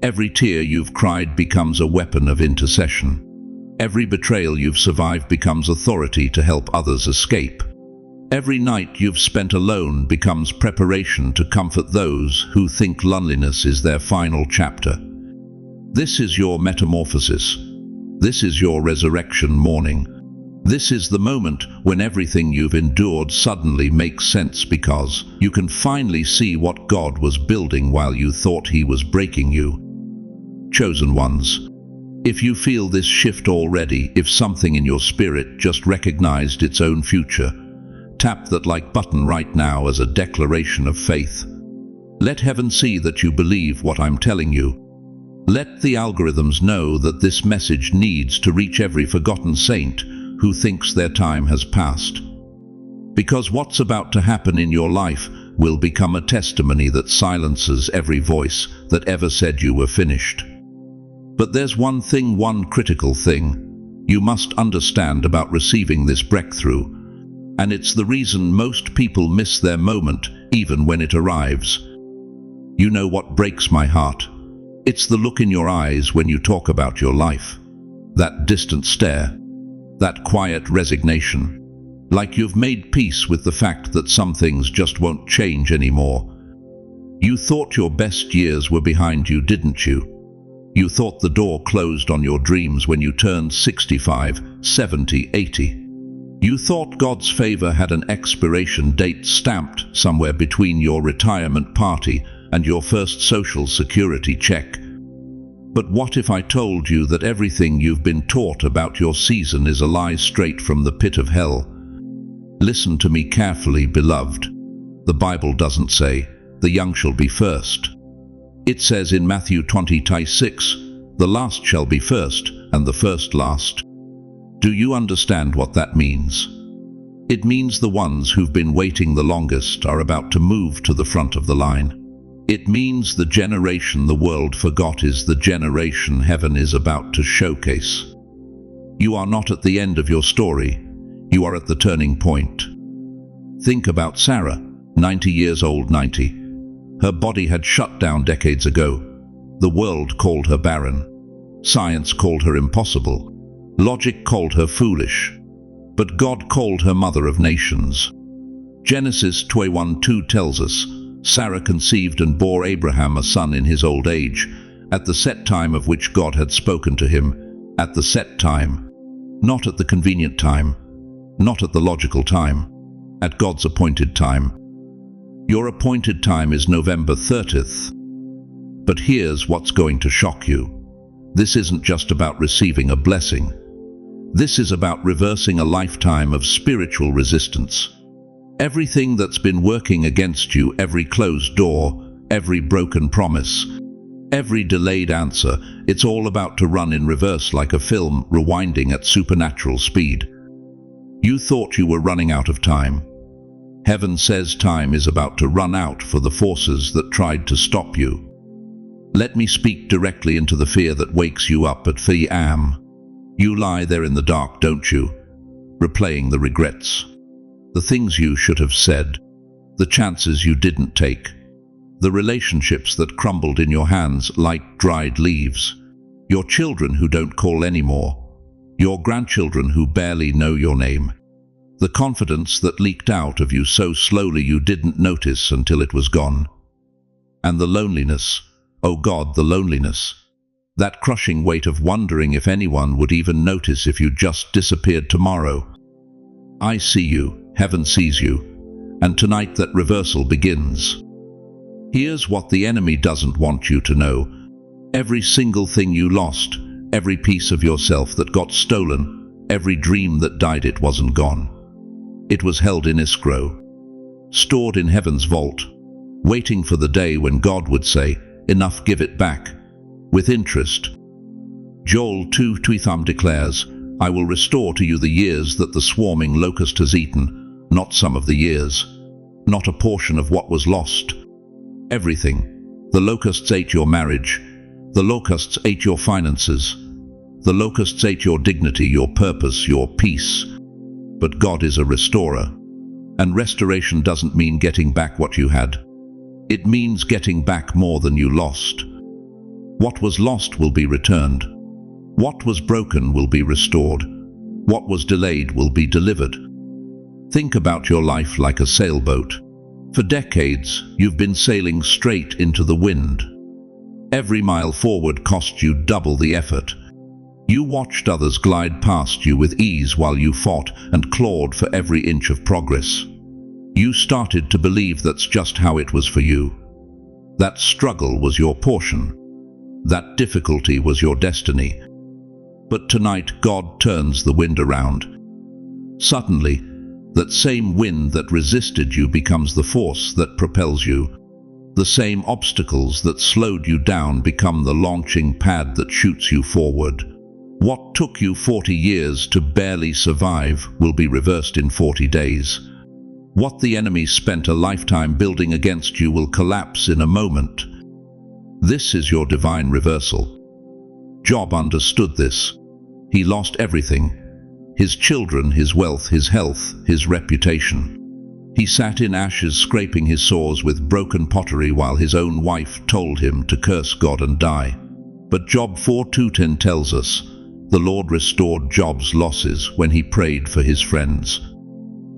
Every tear you've cried becomes a weapon of intercession. Every betrayal you've survived becomes authority to help others escape. Every night you've spent alone becomes preparation to comfort those who think loneliness is their final chapter. This is your metamorphosis. This is your resurrection morning. This is the moment when everything you've endured suddenly makes sense because you can finally see what God was building while you thought He was breaking you. Chosen ones, if you feel this shift already, if something in your spirit just recognized its own future, tap that like button right now as a declaration of faith. Let heaven see that you believe what I'm telling you. Let the algorithms know that this message needs to reach every forgotten saint who thinks their time has passed. Because what's about to happen in your life will become a testimony that silences every voice that ever said you were finished. But there's one critical thing you must understand about receiving this breakthrough. And it's the reason most people miss their moment, even when it arrives. You know what breaks my heart? It's the look in your eyes when you talk about your life. That distant stare. That quiet resignation. Like you've made peace with the fact that some things just won't change anymore. You thought your best years were behind you, didn't you? You thought the door closed on your dreams when you turned 65, 70, 80. You thought God's favor had an expiration date stamped somewhere between your retirement party and your first social security check. But what if I told you that everything you've been taught about your season is a lie straight from the pit of hell? Listen to me carefully, beloved. The Bible doesn't say, "The young shall be first." It says in Matthew 20:6, "The last shall be first, and the first last." Do you understand what that means? It means the ones who've been waiting the longest are about to move to the front of the line. It means the generation the world forgot is the generation heaven is about to showcase. You are not at the end of your story. You are at the turning point. Think about Sarah, 90 years old, 90. Her body had shut down decades ago. The world called her barren. Science called her impossible. Logic called her foolish. But God called her mother of nations. Genesis 21:2 tells us, Sarah conceived and bore Abraham a son in his old age, at the set time of which God had spoken to him, at the set time, not at the convenient time, not at the logical time, at God's appointed time. Your appointed time is November 30th. But here's what's going to shock you. This isn't just about receiving a blessing. This is about reversing a lifetime of spiritual resistance. Everything that's been working against you, every closed door, every broken promise, every delayed answer, it's all about to run in reverse like a film rewinding at supernatural speed. You thought you were running out of time. Heaven says time is about to run out for the forces that tried to stop you. Let me speak directly into the fear that wakes you up at 3 a.m. You lie there in the dark, don't you? Replaying the regrets. The things you should have said. The chances you didn't take. The relationships that crumbled in your hands like dried leaves. Your children who don't call anymore. Your grandchildren who barely know your name. The confidence that leaked out of you so slowly you didn't notice until it was gone. And the loneliness. Oh God, the loneliness. That crushing weight of wondering if anyone would even notice if you just disappeared tomorrow. I see you, heaven sees you, and tonight that reversal begins. Here's what the enemy doesn't want you to know. Every single thing you lost, every piece of yourself that got stolen, every dream that died, it wasn't gone. It was held in escrow, stored in heaven's vault, waiting for the day when God would say, "Enough, give it back," with interest. Joel 2:2 declares, "I will restore to you the years that the swarming locust has eaten," not some of the years, not a portion of what was lost. Everything. The locusts ate your marriage. The locusts ate your finances. The locusts ate your dignity, your purpose, your peace. But God is a restorer. And restoration doesn't mean getting back what you had. It means getting back more than you lost. What was lost will be returned. What was broken will be restored. What was delayed will be delivered. Think about your life like a sailboat. For decades, you've been sailing straight into the wind. Every mile forward cost you double the effort. You watched others glide past you with ease while you fought and clawed for every inch of progress. You started to believe that's just how it was for you. That struggle was your portion. That difficulty was your destiny. But tonight God turns the wind around. Suddenly, that same wind that resisted you becomes the force that propels you. The same obstacles that slowed you down become the launching pad that shoots you forward. What took you 40 years to barely survive will be reversed in 40 days. What the enemy spent a lifetime building against you will collapse in a moment. This is your divine reversal. Job understood this. He lost everything. His children, his wealth, his health, his reputation. He sat in ashes scraping his sores with broken pottery while his own wife told him to curse God and die. But Job 4:2-10 tells us, the Lord restored Job's losses when he prayed for his friends.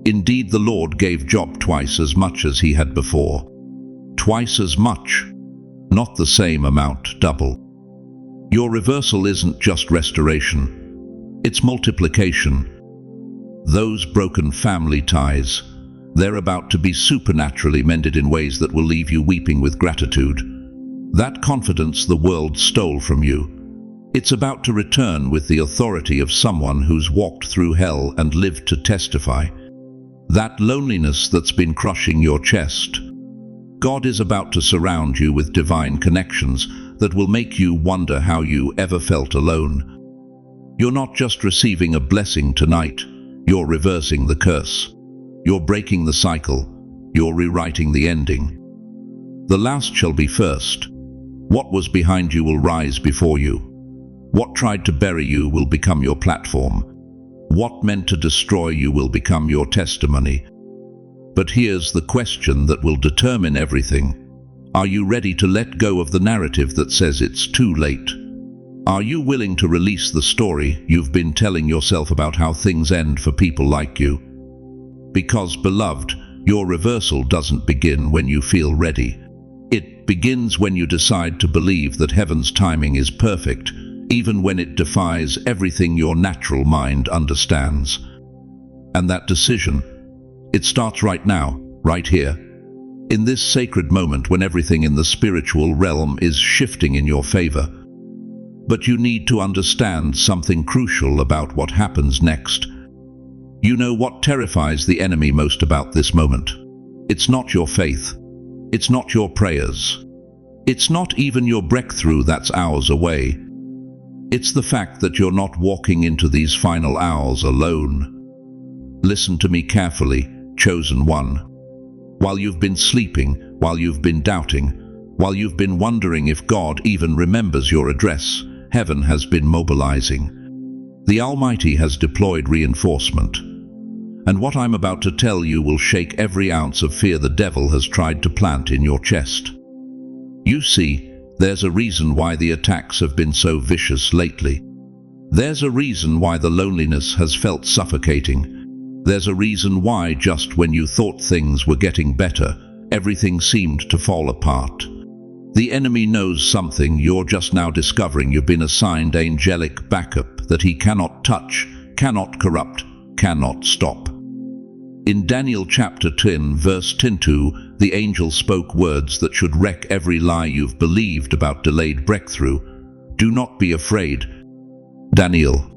Indeed, the Lord gave Job twice as much as he had before. Twice as much, not the same amount, double. Your reversal isn't just restoration, it's multiplication. Those broken family ties, They're about to be supernaturally mended in ways that will leave you weeping with gratitude. That confidence the world stole from you, it's about to return with the authority of someone who's walked through hell and lived to testify. That loneliness that's been crushing your chest, God is about to surround you with divine connections that will make you wonder how you ever felt alone. You're not just receiving a blessing tonight, you're reversing the curse. You're breaking the cycle, you're rewriting the ending. The last shall be first. What was behind you will rise before you. What tried to bury you will become your platform. What meant to destroy you will become your testimony. But here's the question that will determine everything. Are you ready to let go of the narrative that says it's too late? Are you willing to release the story you've been telling yourself about how things end for people like you? Because, beloved, your reversal doesn't begin when you feel ready. It begins when you decide to believe that heaven's timing is perfect, even when it defies everything your natural mind understands. And that decision, it starts right now, right here, in this sacred moment when everything in the spiritual realm is shifting in your favor. But you need to understand something crucial about what happens next. You know what terrifies the enemy most about this moment? It's not your faith. It's not your prayers. It's not even your breakthrough that's hours away. It's the fact that you're not walking into these final hours alone. Listen to me carefully, chosen one. While you've been sleeping, while you've been doubting, while you've been wondering if God even remembers your address, heaven has been mobilizing. The Almighty has deployed reinforcement. And what I'm about to tell you will shake every ounce of fear the devil has tried to plant in your chest. You see, there's a reason why the attacks have been so vicious lately. There's a reason why the loneliness has felt suffocating. There's a reason why just when you thought things were getting better, everything seemed to fall apart. The enemy knows something you're just now discovering. You've been assigned angelic backup that he cannot touch, cannot corrupt, cannot stop. In Daniel chapter 10, verse 2, the angel spoke words that should wreck every lie you've believed about delayed breakthrough. Do not be afraid. Daniel,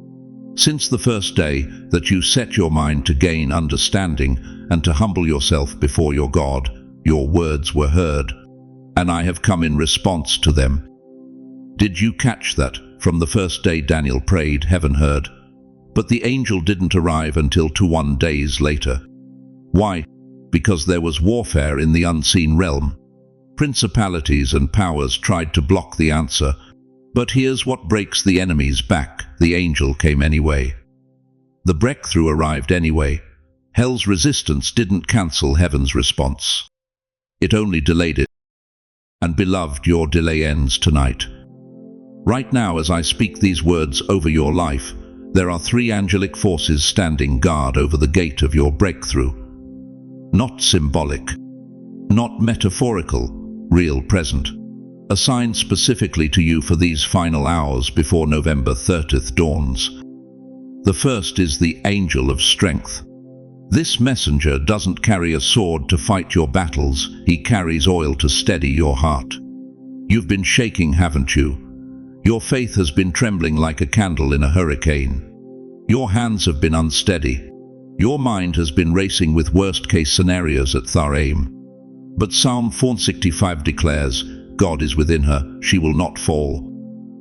since the first day that you set your mind to gain understanding and to humble yourself before your God, your words were heard, and I have come in response to them. Did you catch that? From the first day Daniel prayed, heaven heard. But the angel didn't arrive until 21 days later. Why? Because there was warfare in the unseen realm. Principalities and powers tried to block the answer. But here's what breaks the enemy's back. The angel came anyway. The breakthrough arrived anyway. Hell's resistance didn't cancel heaven's response. It only delayed it. And beloved, your delay ends tonight. Right now, as I speak these words over your life, there are 3 angelic forces standing guard over the gate of your breakthrough. Not symbolic, not metaphorical, real, present. Assigned specifically to you for these final hours before November 30th dawns. The first is the angel of strength. This messenger doesn't carry a sword to fight your battles, he carries oil to steady your heart. You've been shaking, haven't you? Your faith has been trembling like a candle in a hurricane. Your hands have been unsteady. Your mind has been racing with worst-case scenarios at Tharaim. But Psalm 465 declares, God is within her, she will not fall.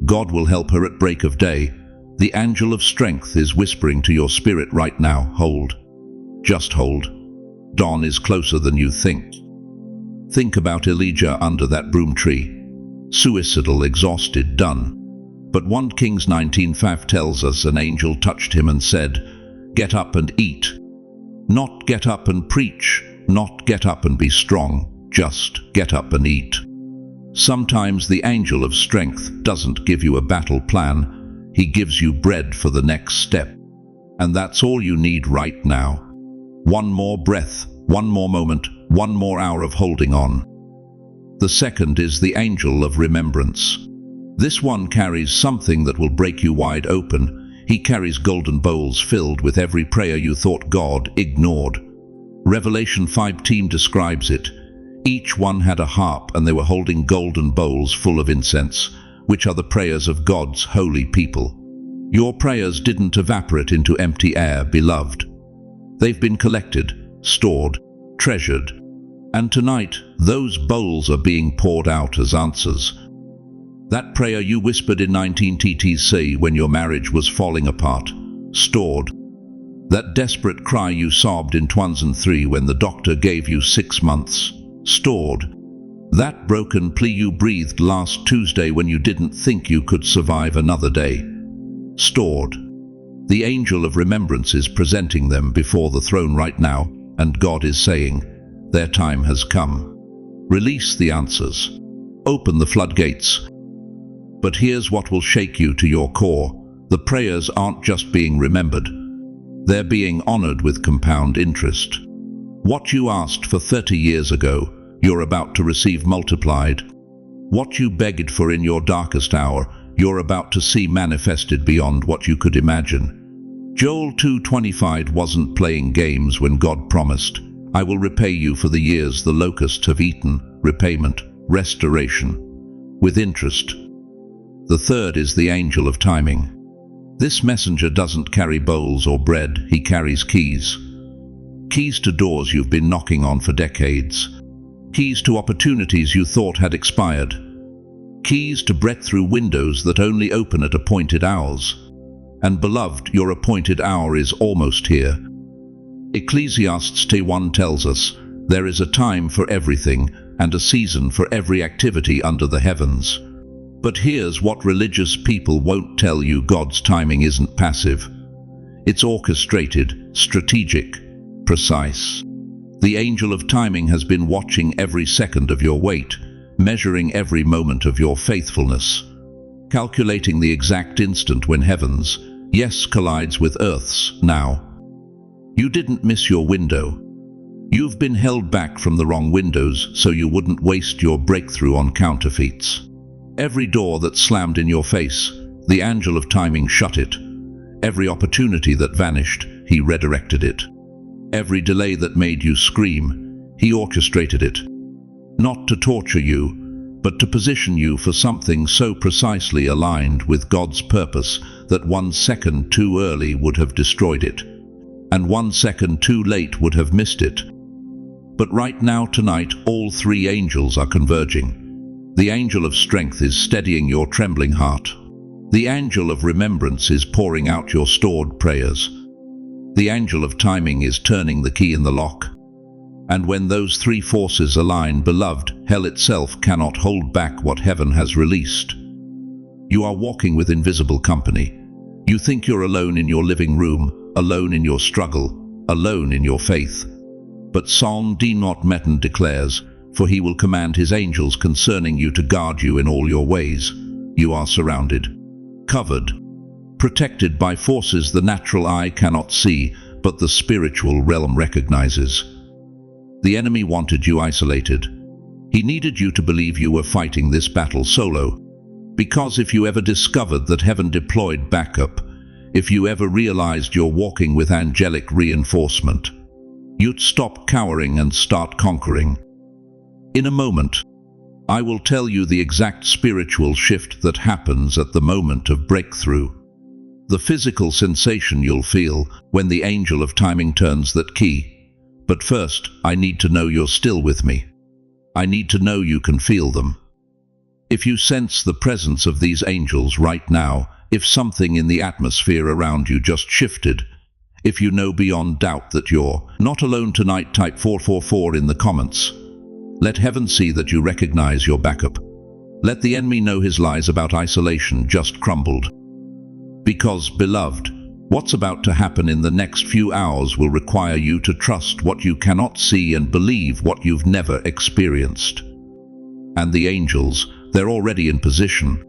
God will help her at break of day. The angel of strength is whispering to your spirit right now, hold. Just hold. Dawn is closer than you think. Think about Elijah under that broom tree. Suicidal, exhausted, done. But 1 Kings 19:5 tells us an angel touched him and said, get up and eat. Not get up and preach, not get up and be strong, just get up and eat. Sometimes the angel of strength doesn't give you a battle plan, he gives you bread for the next step. And that's all you need right now. One more breath, one more moment, one more hour of holding on. The second is the angel of remembrance. This one carries something that will break you wide open. He carries golden bowls filled with every prayer you thought God ignored. Revelation 5 team describes it. Each one had a harp, and they were holding golden bowls full of incense, which are the prayers of God's holy people. Your prayers didn't evaporate into empty air, beloved. They've been collected, stored, treasured, and tonight those bowls are being poured out as answers. That prayer you whispered in 19TTC when your marriage was falling apart, stored. That desperate cry you sobbed in 2003 when the doctor gave you 6 months, stored. That broken plea you breathed last Tuesday when you didn't think you could survive another day, stored. The angel of remembrance is presenting them before the throne right now, and God is saying, their time has come. Release the answers. Open the floodgates. But here's what will shake you to your core. The prayers aren't just being remembered. They're being honored with compound interest. What you asked for 30 years ago, you're about to receive multiplied. What you begged for in your darkest hour, you're about to see manifested beyond what you could imagine. Joel 2:25 wasn't playing games when God promised, I will repay you for the years the locusts have eaten, repayment, restoration, with interest. The third is the angel of timing. This messenger doesn't carry bowls or bread, he carries keys. Keys to doors you've been knocking on for decades. Keys to opportunities you thought had expired. Keys to breakthrough windows that only open at appointed hours. And beloved, your appointed hour is almost here. Ecclesiastes 1 tells us, there is a time for everything and a season for every activity under the heavens. But here's what religious people won't tell you: God's timing isn't passive. It's orchestrated, strategic, precise. The angel of timing has been watching every second of your wait, measuring every moment of your faithfulness, calculating the exact instant when heaven's yes collides with earth's now. You didn't miss your window. You've been held back from the wrong windows so you wouldn't waste your breakthrough on counterfeits. Every door that slammed in your face, the angel of timing shut it. Every opportunity that vanished, he redirected it. Every delay that made you scream, he orchestrated it. Not to torture you, but to position you for something so precisely aligned with God's purpose that 1 second too early would have destroyed it, and 1 second too late would have missed it. But right now, tonight, all three angels are converging. The angel of strength is steadying your trembling heart. The angel of remembrance is pouring out your stored prayers. The angel of timing is turning the key in the lock. And when those three forces align, beloved, hell itself cannot hold back what heaven has released. You are walking with invisible company. You think you're alone in your living room, alone in your struggle, alone in your faith. But Psalm D.Metten declares, for he will command his angels concerning you to guard you in all your ways. You are surrounded, covered, protected by forces the natural eye cannot see, but the spiritual realm recognizes. The enemy wanted you isolated. He needed you to believe you were fighting this battle solo. Because if you ever discovered that heaven deployed backup, if you ever realized you're walking with angelic reinforcement, you'd stop cowering and start conquering. In a moment, I will tell you the exact spiritual shift that happens at the moment of breakthrough. The physical sensation you'll feel when the angel of timing turns that key. But first, I need to know you're still with me. I need to know you can feel them. If you sense the presence of these angels right now, if something in the atmosphere around you just shifted, if you know beyond doubt that you're not alone tonight, type 444 in the comments. Let heaven see that you recognize your backup. Let the enemy know his lies about isolation just crumbled. Because, beloved, what's about to happen in the next few hours will require you to trust what you cannot see and believe what you've never experienced. And the angels, they're already in position.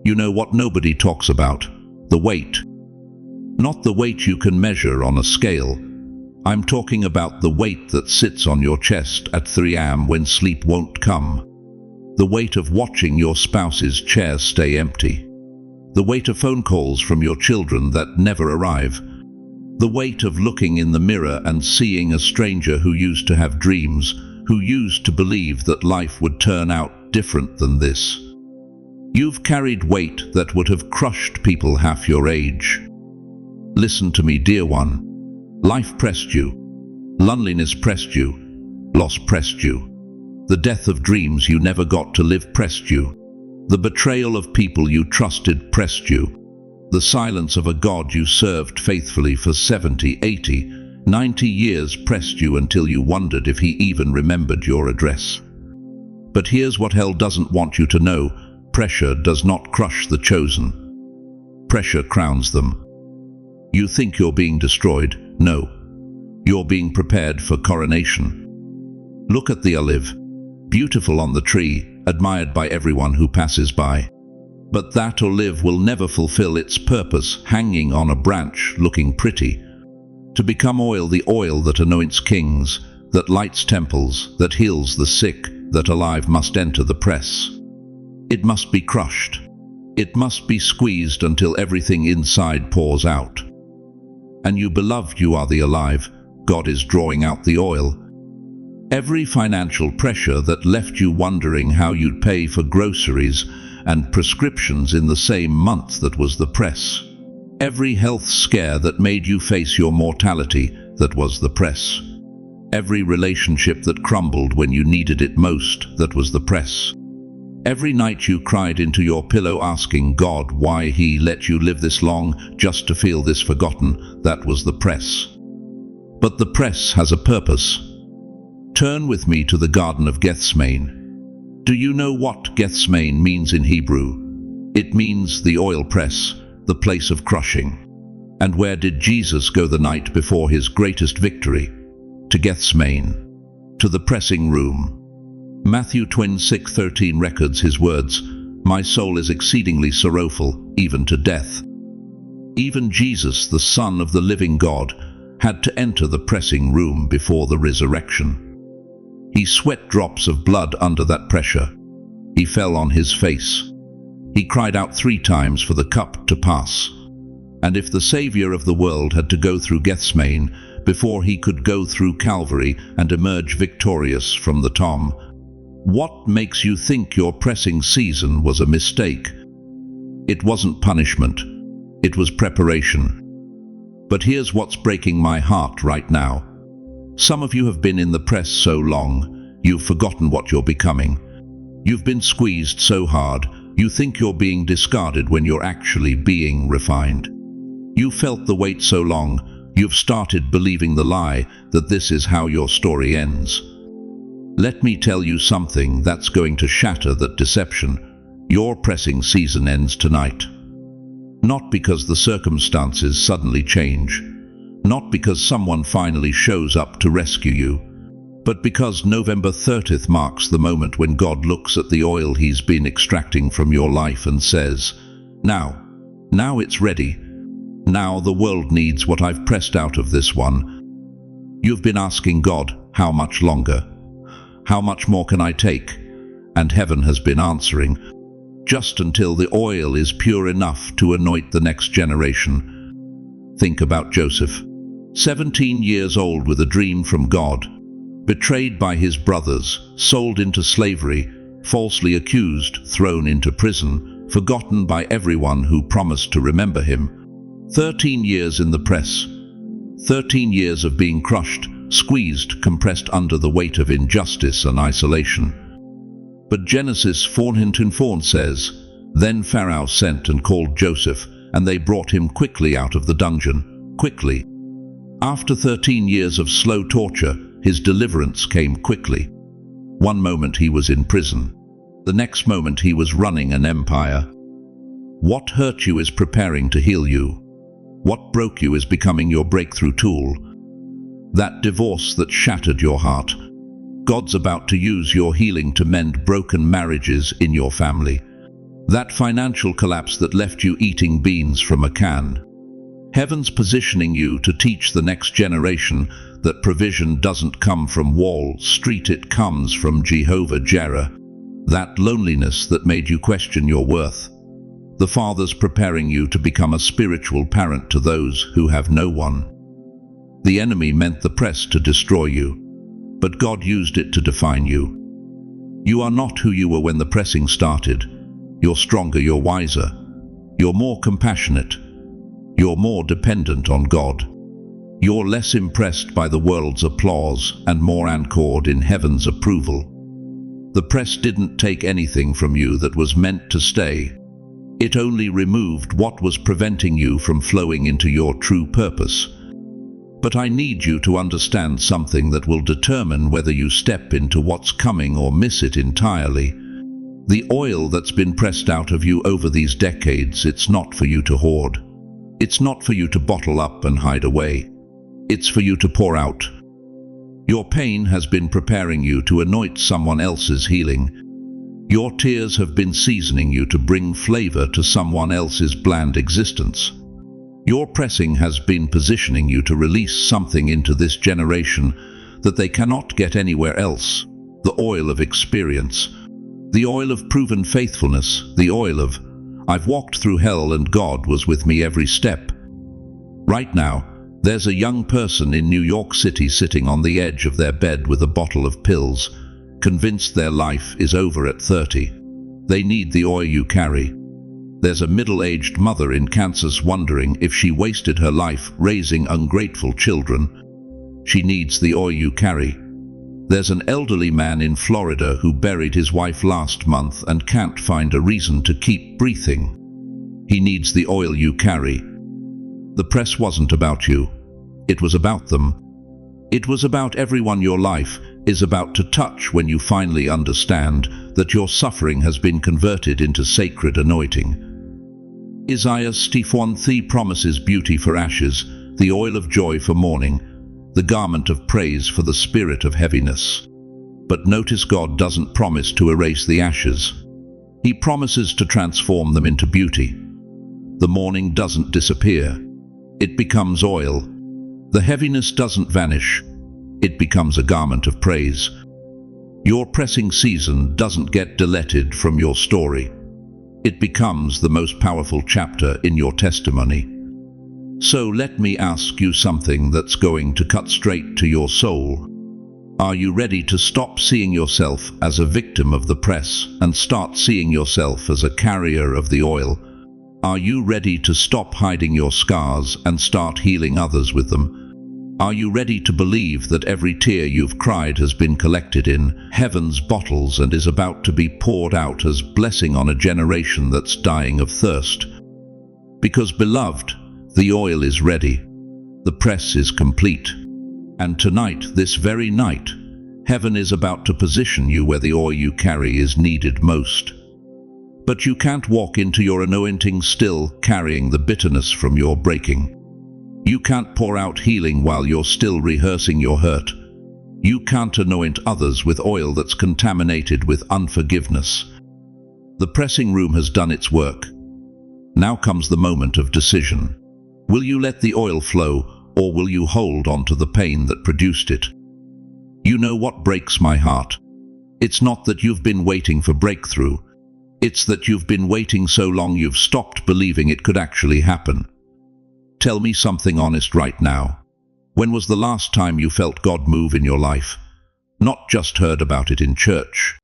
You know what nobody talks about? The weight. Not the weight you can measure on a scale. I'm talking about the weight that sits on your chest at 3 a.m. when sleep won't come. The weight of watching your spouse's chairs stay empty. The weight of phone calls from your children that never arrive. The weight of looking in the mirror and seeing a stranger who used to have dreams, who used to believe that life would turn out different than this. You've carried weight that would have crushed people half your age. Listen to me, dear one. Life pressed you. Loneliness pressed you. Loss pressed you. The death of dreams you never got to live pressed you. The betrayal of people you trusted pressed you. The silence of a God you served faithfully for 70, 80, 90 years pressed you until you wondered if he even remembered your address. But here's what hell doesn't want you to know. Pressure does not crush the chosen. Pressure crowns them. You think you're being destroyed. No. You're being prepared for coronation. Look at the olive, beautiful on the tree, admired by everyone who passes by. But that olive will never fulfill its purpose hanging on a branch looking pretty. To become oil, the oil that anoints kings, that lights temples, that heals the sick, that alive must enter the press. It must be crushed. It must be squeezed until everything inside pours out. And you beloved, you are the alive. God is drawing out the oil. Every financial pressure that left you wondering how you'd pay for groceries and prescriptions in the same month that was the press. Every health scare that made you face your mortality that was the press. Every relationship that crumbled when you needed it most that was the press. Every night you cried into your pillow asking God why he let you live this long just to feel this forgotten, that was the press. But the press has a purpose. Turn with me to the Garden of Gethsemane. Do you know what Gethsemane means in Hebrew? It means the oil press, the place of crushing. And where did Jesus go the night before his greatest victory? To Gethsemane, to the pressing room. Matthew 26:13 records his words, "My soul is exceedingly sorrowful, even to death." Even Jesus, the Son of the living God, had to enter the pressing room before the resurrection. He sweat drops of blood under that pressure. He fell on his face. He cried out 3 times for the cup to pass. And if the Savior of the world had to go through Gethsemane before he could go through Calvary and emerge victorious from the tomb, what makes you think your pressing season was a mistake? It wasn't punishment. It was preparation. But here's what's breaking my heart right now. Some of you have been in the press so long, you've forgotten what you're becoming. You've been squeezed so hard, you think you're being discarded when you're actually being refined. You felt the weight so long, you've started believing the lie that this is how your story ends. Let me tell you something that's going to shatter that deception. Your pressing season ends tonight. Not because the circumstances suddenly change. Not because someone finally shows up to rescue you, but because November 30th marks the moment when God looks at the oil he's been extracting from your life and says, now it's ready. Now the world needs what I've pressed out of this one. You've been asking God, how much longer? How much more can I take? And heaven has been answering, just until the oil is pure enough to anoint the next generation. Think about Joseph. 17 years old with a dream from God, betrayed by his brothers, sold into slavery, falsely accused, thrown into prison, forgotten by everyone who promised to remember him. 13 years in the press. 13 years of being crushed, squeezed, compressed under the weight of injustice and isolation. But Genesis 4:4 says, "Then Pharaoh sent and called Joseph, and they brought him quickly out of the dungeon." Quickly. After 13 years of slow torture, his deliverance came quickly. One moment he was in prison. The next moment he was running an empire. What hurt you is preparing to heal you. What broke you is becoming your breakthrough tool. That divorce that shattered your heart, God's about to use your healing to mend broken marriages in your family. That financial collapse that left you eating beans from a can, heaven's positioning you to teach the next generation that provision doesn't come from Wall Street, it comes from Jehovah Jireh. That loneliness that made you question your worth, the Father's preparing you to become a spiritual parent to those who have no one. The enemy meant the press to destroy you, but God used it to define you. You are not who you were when the pressing started. You're stronger, you're wiser, you're more compassionate, you're more dependent on God. You're less impressed by the world's applause and more anchored in heaven's approval. The press didn't take anything from you that was meant to stay. It only removed what was preventing you from flowing into your true purpose. But I need you to understand something that will determine whether you step into what's coming or miss it entirely. The oil that's been pressed out of you over these decades, it's not for you to hoard. It's not for you to bottle up and hide away. It's for you to pour out. Your pain has been preparing you to anoint someone else's healing. Your tears have been seasoning you to bring flavor to someone else's bland existence. Your pressing has been positioning you to release something into this generation that they cannot get anywhere else. The oil of experience, the oil of proven faithfulness, the oil of, I've walked through hell and God was with me every step. Right now, there's a young person in New York City sitting on the edge of their bed with a bottle of pills, convinced their life is over at 30. They need the oil you carry. There's a middle-aged mother in Kansas wondering if she wasted her life raising ungrateful children. She needs the oil you carry. There's an elderly man in Florida who buried his wife last month and can't find a reason to keep breathing. He needs the oil you carry. The press wasn't about you. It was about them. It was about everyone. Your life is about to touch when you finally understand that your suffering has been converted into sacred anointing. Isaiah 61:3 promises beauty for ashes, the oil of joy for mourning, the garment of praise for the spirit of heaviness. But notice, God doesn't promise to erase the ashes. He promises to transform them into beauty. The mourning doesn't disappear. It becomes oil. The heaviness doesn't vanish. It becomes a garment of praise. Your pressing season doesn't get deleted from your story. It becomes the most powerful chapter in your testimony. So let me ask you something that's going to cut straight to your soul. Are you ready to stop seeing yourself as a victim of the press and start seeing yourself as a carrier of the oil? Are you ready to stop hiding your scars and start healing others with them? Are you ready to believe that every tear you've cried has been collected in heaven's bottles and is about to be poured out as blessing on a generation that's dying of thirst? Because, beloved, the oil is ready. The press is complete. And tonight, this very night, heaven is about to position you where the oil you carry is needed most. But you can't walk into your anointing still carrying the bitterness from your breaking. You can't pour out healing while you're still rehearsing your hurt. You can't anoint others with oil that's contaminated with unforgiveness. The pressing room has done its work. Now comes the moment of decision. Will you let the oil flow, or will you hold on to the pain that produced it? You know what breaks my heart? It's not that you've been waiting for breakthrough. It's that you've been waiting so long you've stopped believing it could actually happen. Tell me something honest right now. When was the last time you felt God move in your life? Not just heard about it in church.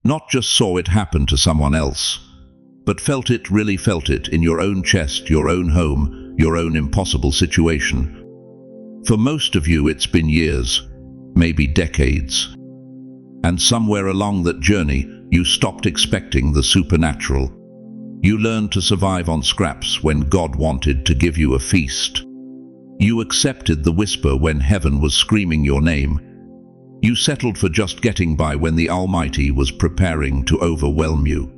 Not just saw it happen to someone else. But really felt it in your own chest, your own home, your own impossible situation. For most of you it's been years, maybe decades. And somewhere along that journey, you stopped expecting the supernatural. You learned to survive on scraps when God wanted to give you a feast. You accepted the whisper when heaven was screaming your name. You settled for just getting by when the Almighty was preparing to overwhelm you.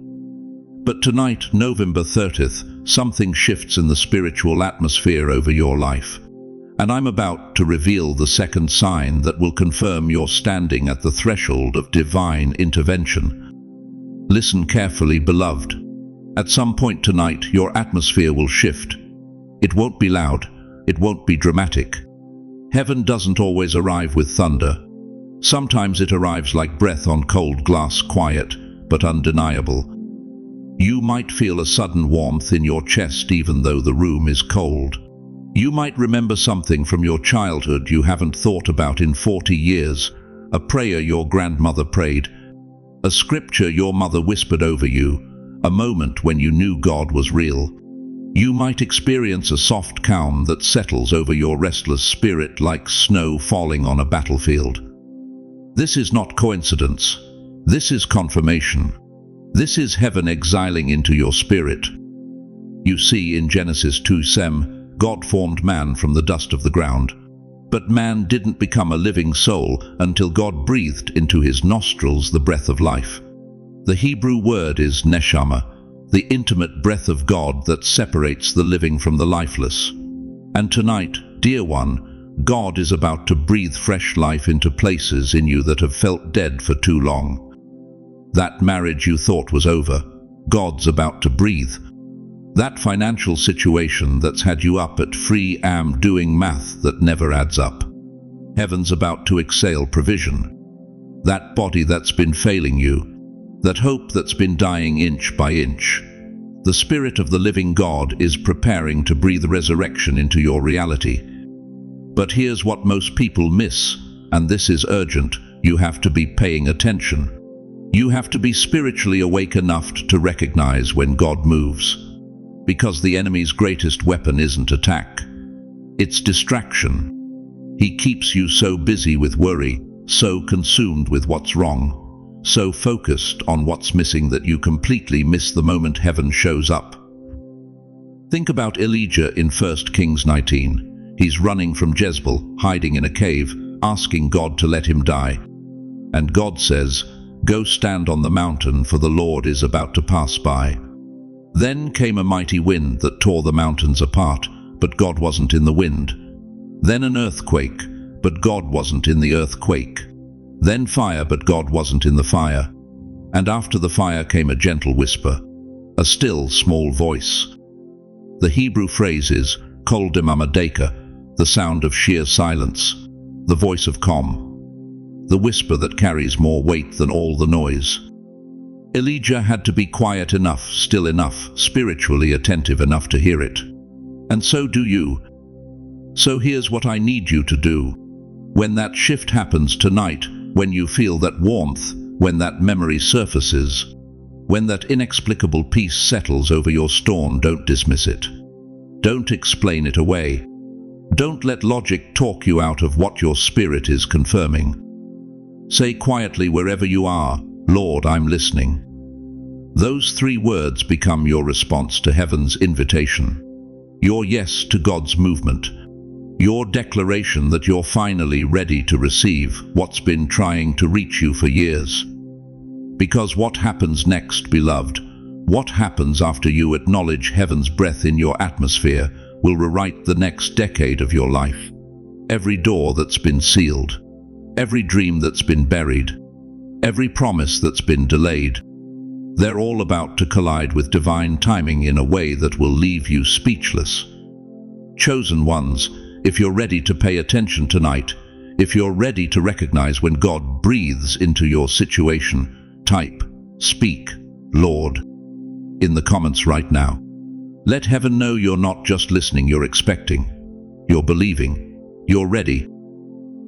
But tonight, November 30th, something shifts in the spiritual atmosphere over your life. And I'm about to reveal the second sign that will confirm you're standing at the threshold of divine intervention. Listen carefully, beloved. At some point tonight, your atmosphere will shift. It won't be loud. It won't be dramatic. Heaven doesn't always arrive with thunder. Sometimes it arrives like breath on cold glass, quiet but undeniable. You might feel a sudden warmth in your chest even though the room is cold. You might remember something from your childhood you haven't thought about in 40 years, a prayer your grandmother prayed, a scripture your mother whispered over you, a moment when you knew God was real. You might experience a soft calm that settles over your restless spirit like snow falling on a battlefield. This is not coincidence. This is confirmation. This is heaven exiling into your spirit. You see, in Genesis 2:7, God formed man from the dust of the ground. But man didn't become a living soul until God breathed into his nostrils the breath of life. The Hebrew word is neshama, the intimate breath of God that separates the living from the lifeless. And tonight, dear one, God is about to breathe fresh life into places in you that have felt dead for too long. That marriage you thought was over, God's about to breathe. That financial situation that's had you up at 3 a.m. doing math that never adds up. Heaven's about to exhale provision. That body that's been failing you, that hope that's been dying inch by inch. The Spirit of the living God is preparing to breathe resurrection into your reality. But here's what most people miss, and this is urgent. You have to be paying attention. You have to be spiritually awake enough to recognize when God moves. Because the enemy's greatest weapon isn't attack. It's distraction. He keeps you so busy with worry, so consumed with what's wrong, so focused on what's missing that you completely miss the moment heaven shows up. Think about Elijah in 1 Kings 19. He's running from Jezebel, hiding in a cave, asking God to let him die. And God says, "Go stand on the mountain, for the Lord is about to pass by." Then came a mighty wind that tore the mountains apart, but God wasn't in the wind. Then an earthquake, but God wasn't in the earthquake. Then fire, but God wasn't in the fire. And after the fire came a gentle whisper, a still small voice. The Hebrew phrase is kol demamadeka, the sound of sheer silence, the voice of calm, the whisper that carries more weight than all the noise. Elijah had to be quiet enough, still enough, spiritually attentive enough to hear it. And so do you. So here's what I need you to do. When that shift happens tonight, when you feel that warmth, when that memory surfaces, when that inexplicable peace settles over your storm, don't dismiss it. Don't explain it away. Don't let logic talk you out of what your spirit is confirming. Say quietly wherever you are, "Lord, I'm listening." Those 3 words become your response to heaven's invitation. Your yes to God's movement. Your declaration that you're finally ready to receive what's been trying to reach you for years. Because what happens next, beloved, what happens after you acknowledge heaven's breath in your atmosphere will rewrite the next decade of your life. Every door that's been sealed, every dream that's been buried, every promise that's been delayed, they're all about to collide with divine timing in a way that will leave you speechless. Chosen ones, if you're ready to pay attention tonight, if you're ready to recognize when God breathes into your situation, type, "Speak, Lord," in the comments right now. Let heaven know you're not just listening, you're expecting, you're believing, you're ready.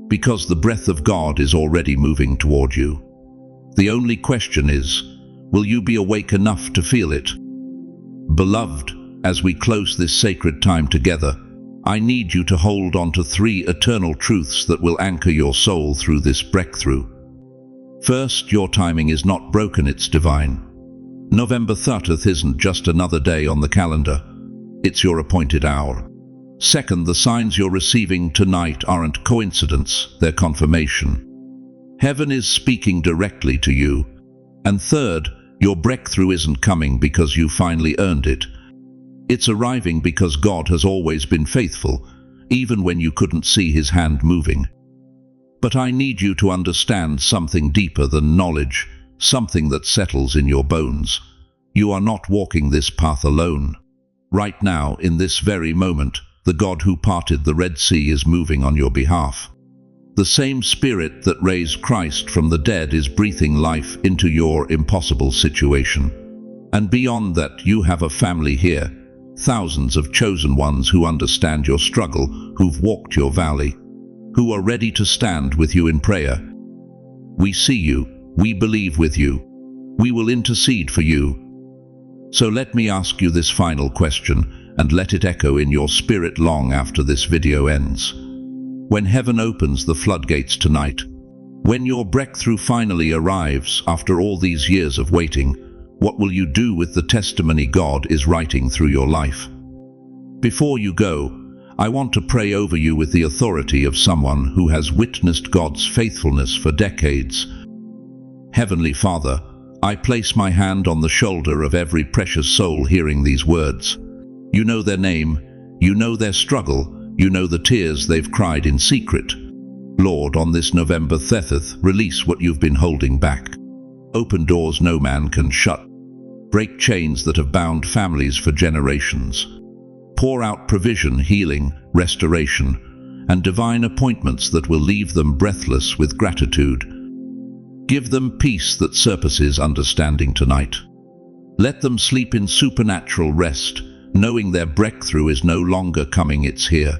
Because the breath of God is already moving toward you. The only question is, will you be awake enough to feel it? Beloved, as we close this sacred time together, I need you to hold on to 3 eternal truths that will anchor your soul through this breakthrough. First, your timing is not broken, it's divine. November 30th isn't just another day on the calendar. It's your appointed hour. Second, the signs you're receiving tonight aren't coincidence, they're confirmation. Heaven is speaking directly to you. And third, your breakthrough isn't coming because you finally earned it. It's arriving because God has always been faithful, even when you couldn't see his hand moving. But I need you to understand something deeper than knowledge, something that settles in your bones. You are not walking this path alone. Right now, in this very moment, the God who parted the Red Sea is moving on your behalf. The same Spirit that raised Christ from the dead is breathing life into your impossible situation. And beyond that, you have a family here. thousands of chosen ones who understand your struggle, who've walked your valley, who are ready to stand with you in prayer. We see you, we believe with you, we will intercede for you. So let me ask you this final question, and let it echo in your spirit long after this video ends. When heaven opens the floodgates tonight, when your breakthrough finally arrives after all these years of waiting, what will you do with the testimony God is writing through your life? Before you go, I want to pray over you with the authority of someone who has witnessed God's faithfulness for decades. Heavenly Father, I place my hand on the shoulder of every precious soul hearing these words. You know their name, you know their struggle, you know the tears they've cried in secret. Lord, on this November 30th, release what you've been holding back. Open doors no man can shut. Break chains that have bound families for generations. Pour out provision, healing, restoration, and divine appointments that will leave them breathless with gratitude. Give them peace that surpasses understanding tonight. Let them sleep in supernatural rest, knowing their breakthrough is no longer coming, it's here.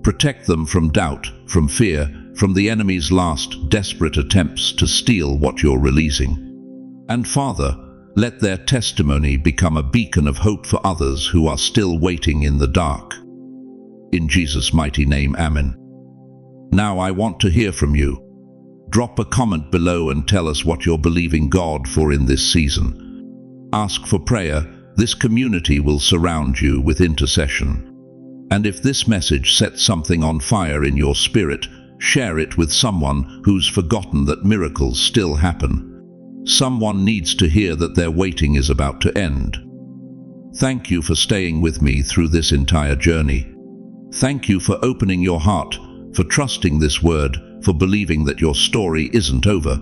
Protect them from doubt, from fear, from the enemy's last desperate attempts to steal what you're releasing. And Father, let their testimony become a beacon of hope for others who are still waiting in the dark. In Jesus' mighty name, Amen. Now I want to hear from you. Drop a comment below and tell us what you're believing God for in this season. Ask for prayer. This community will surround you with intercession. And if this message sets something on fire in your spirit, share it with someone who's forgotten that miracles still happen. Someone needs to hear that their waiting is about to end. Thank you for staying with me through this entire journey. Thank you for opening your heart, for trusting this word, for believing that your story isn't over.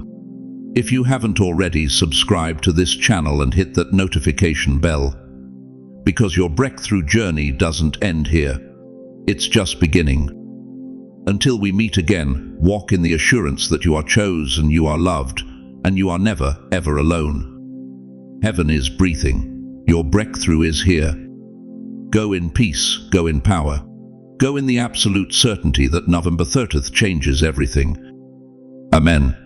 If you haven't already, subscribe to this channel and hit that notification bell, because your breakthrough journey doesn't end here. It's just beginning. Until we meet again, walk in the assurance that you are chosen, you are loved, and you are never, ever alone. Heaven is breathing. Your breakthrough is here. Go in peace, go in power. Go in the absolute certainty that November 30th changes everything. Amen.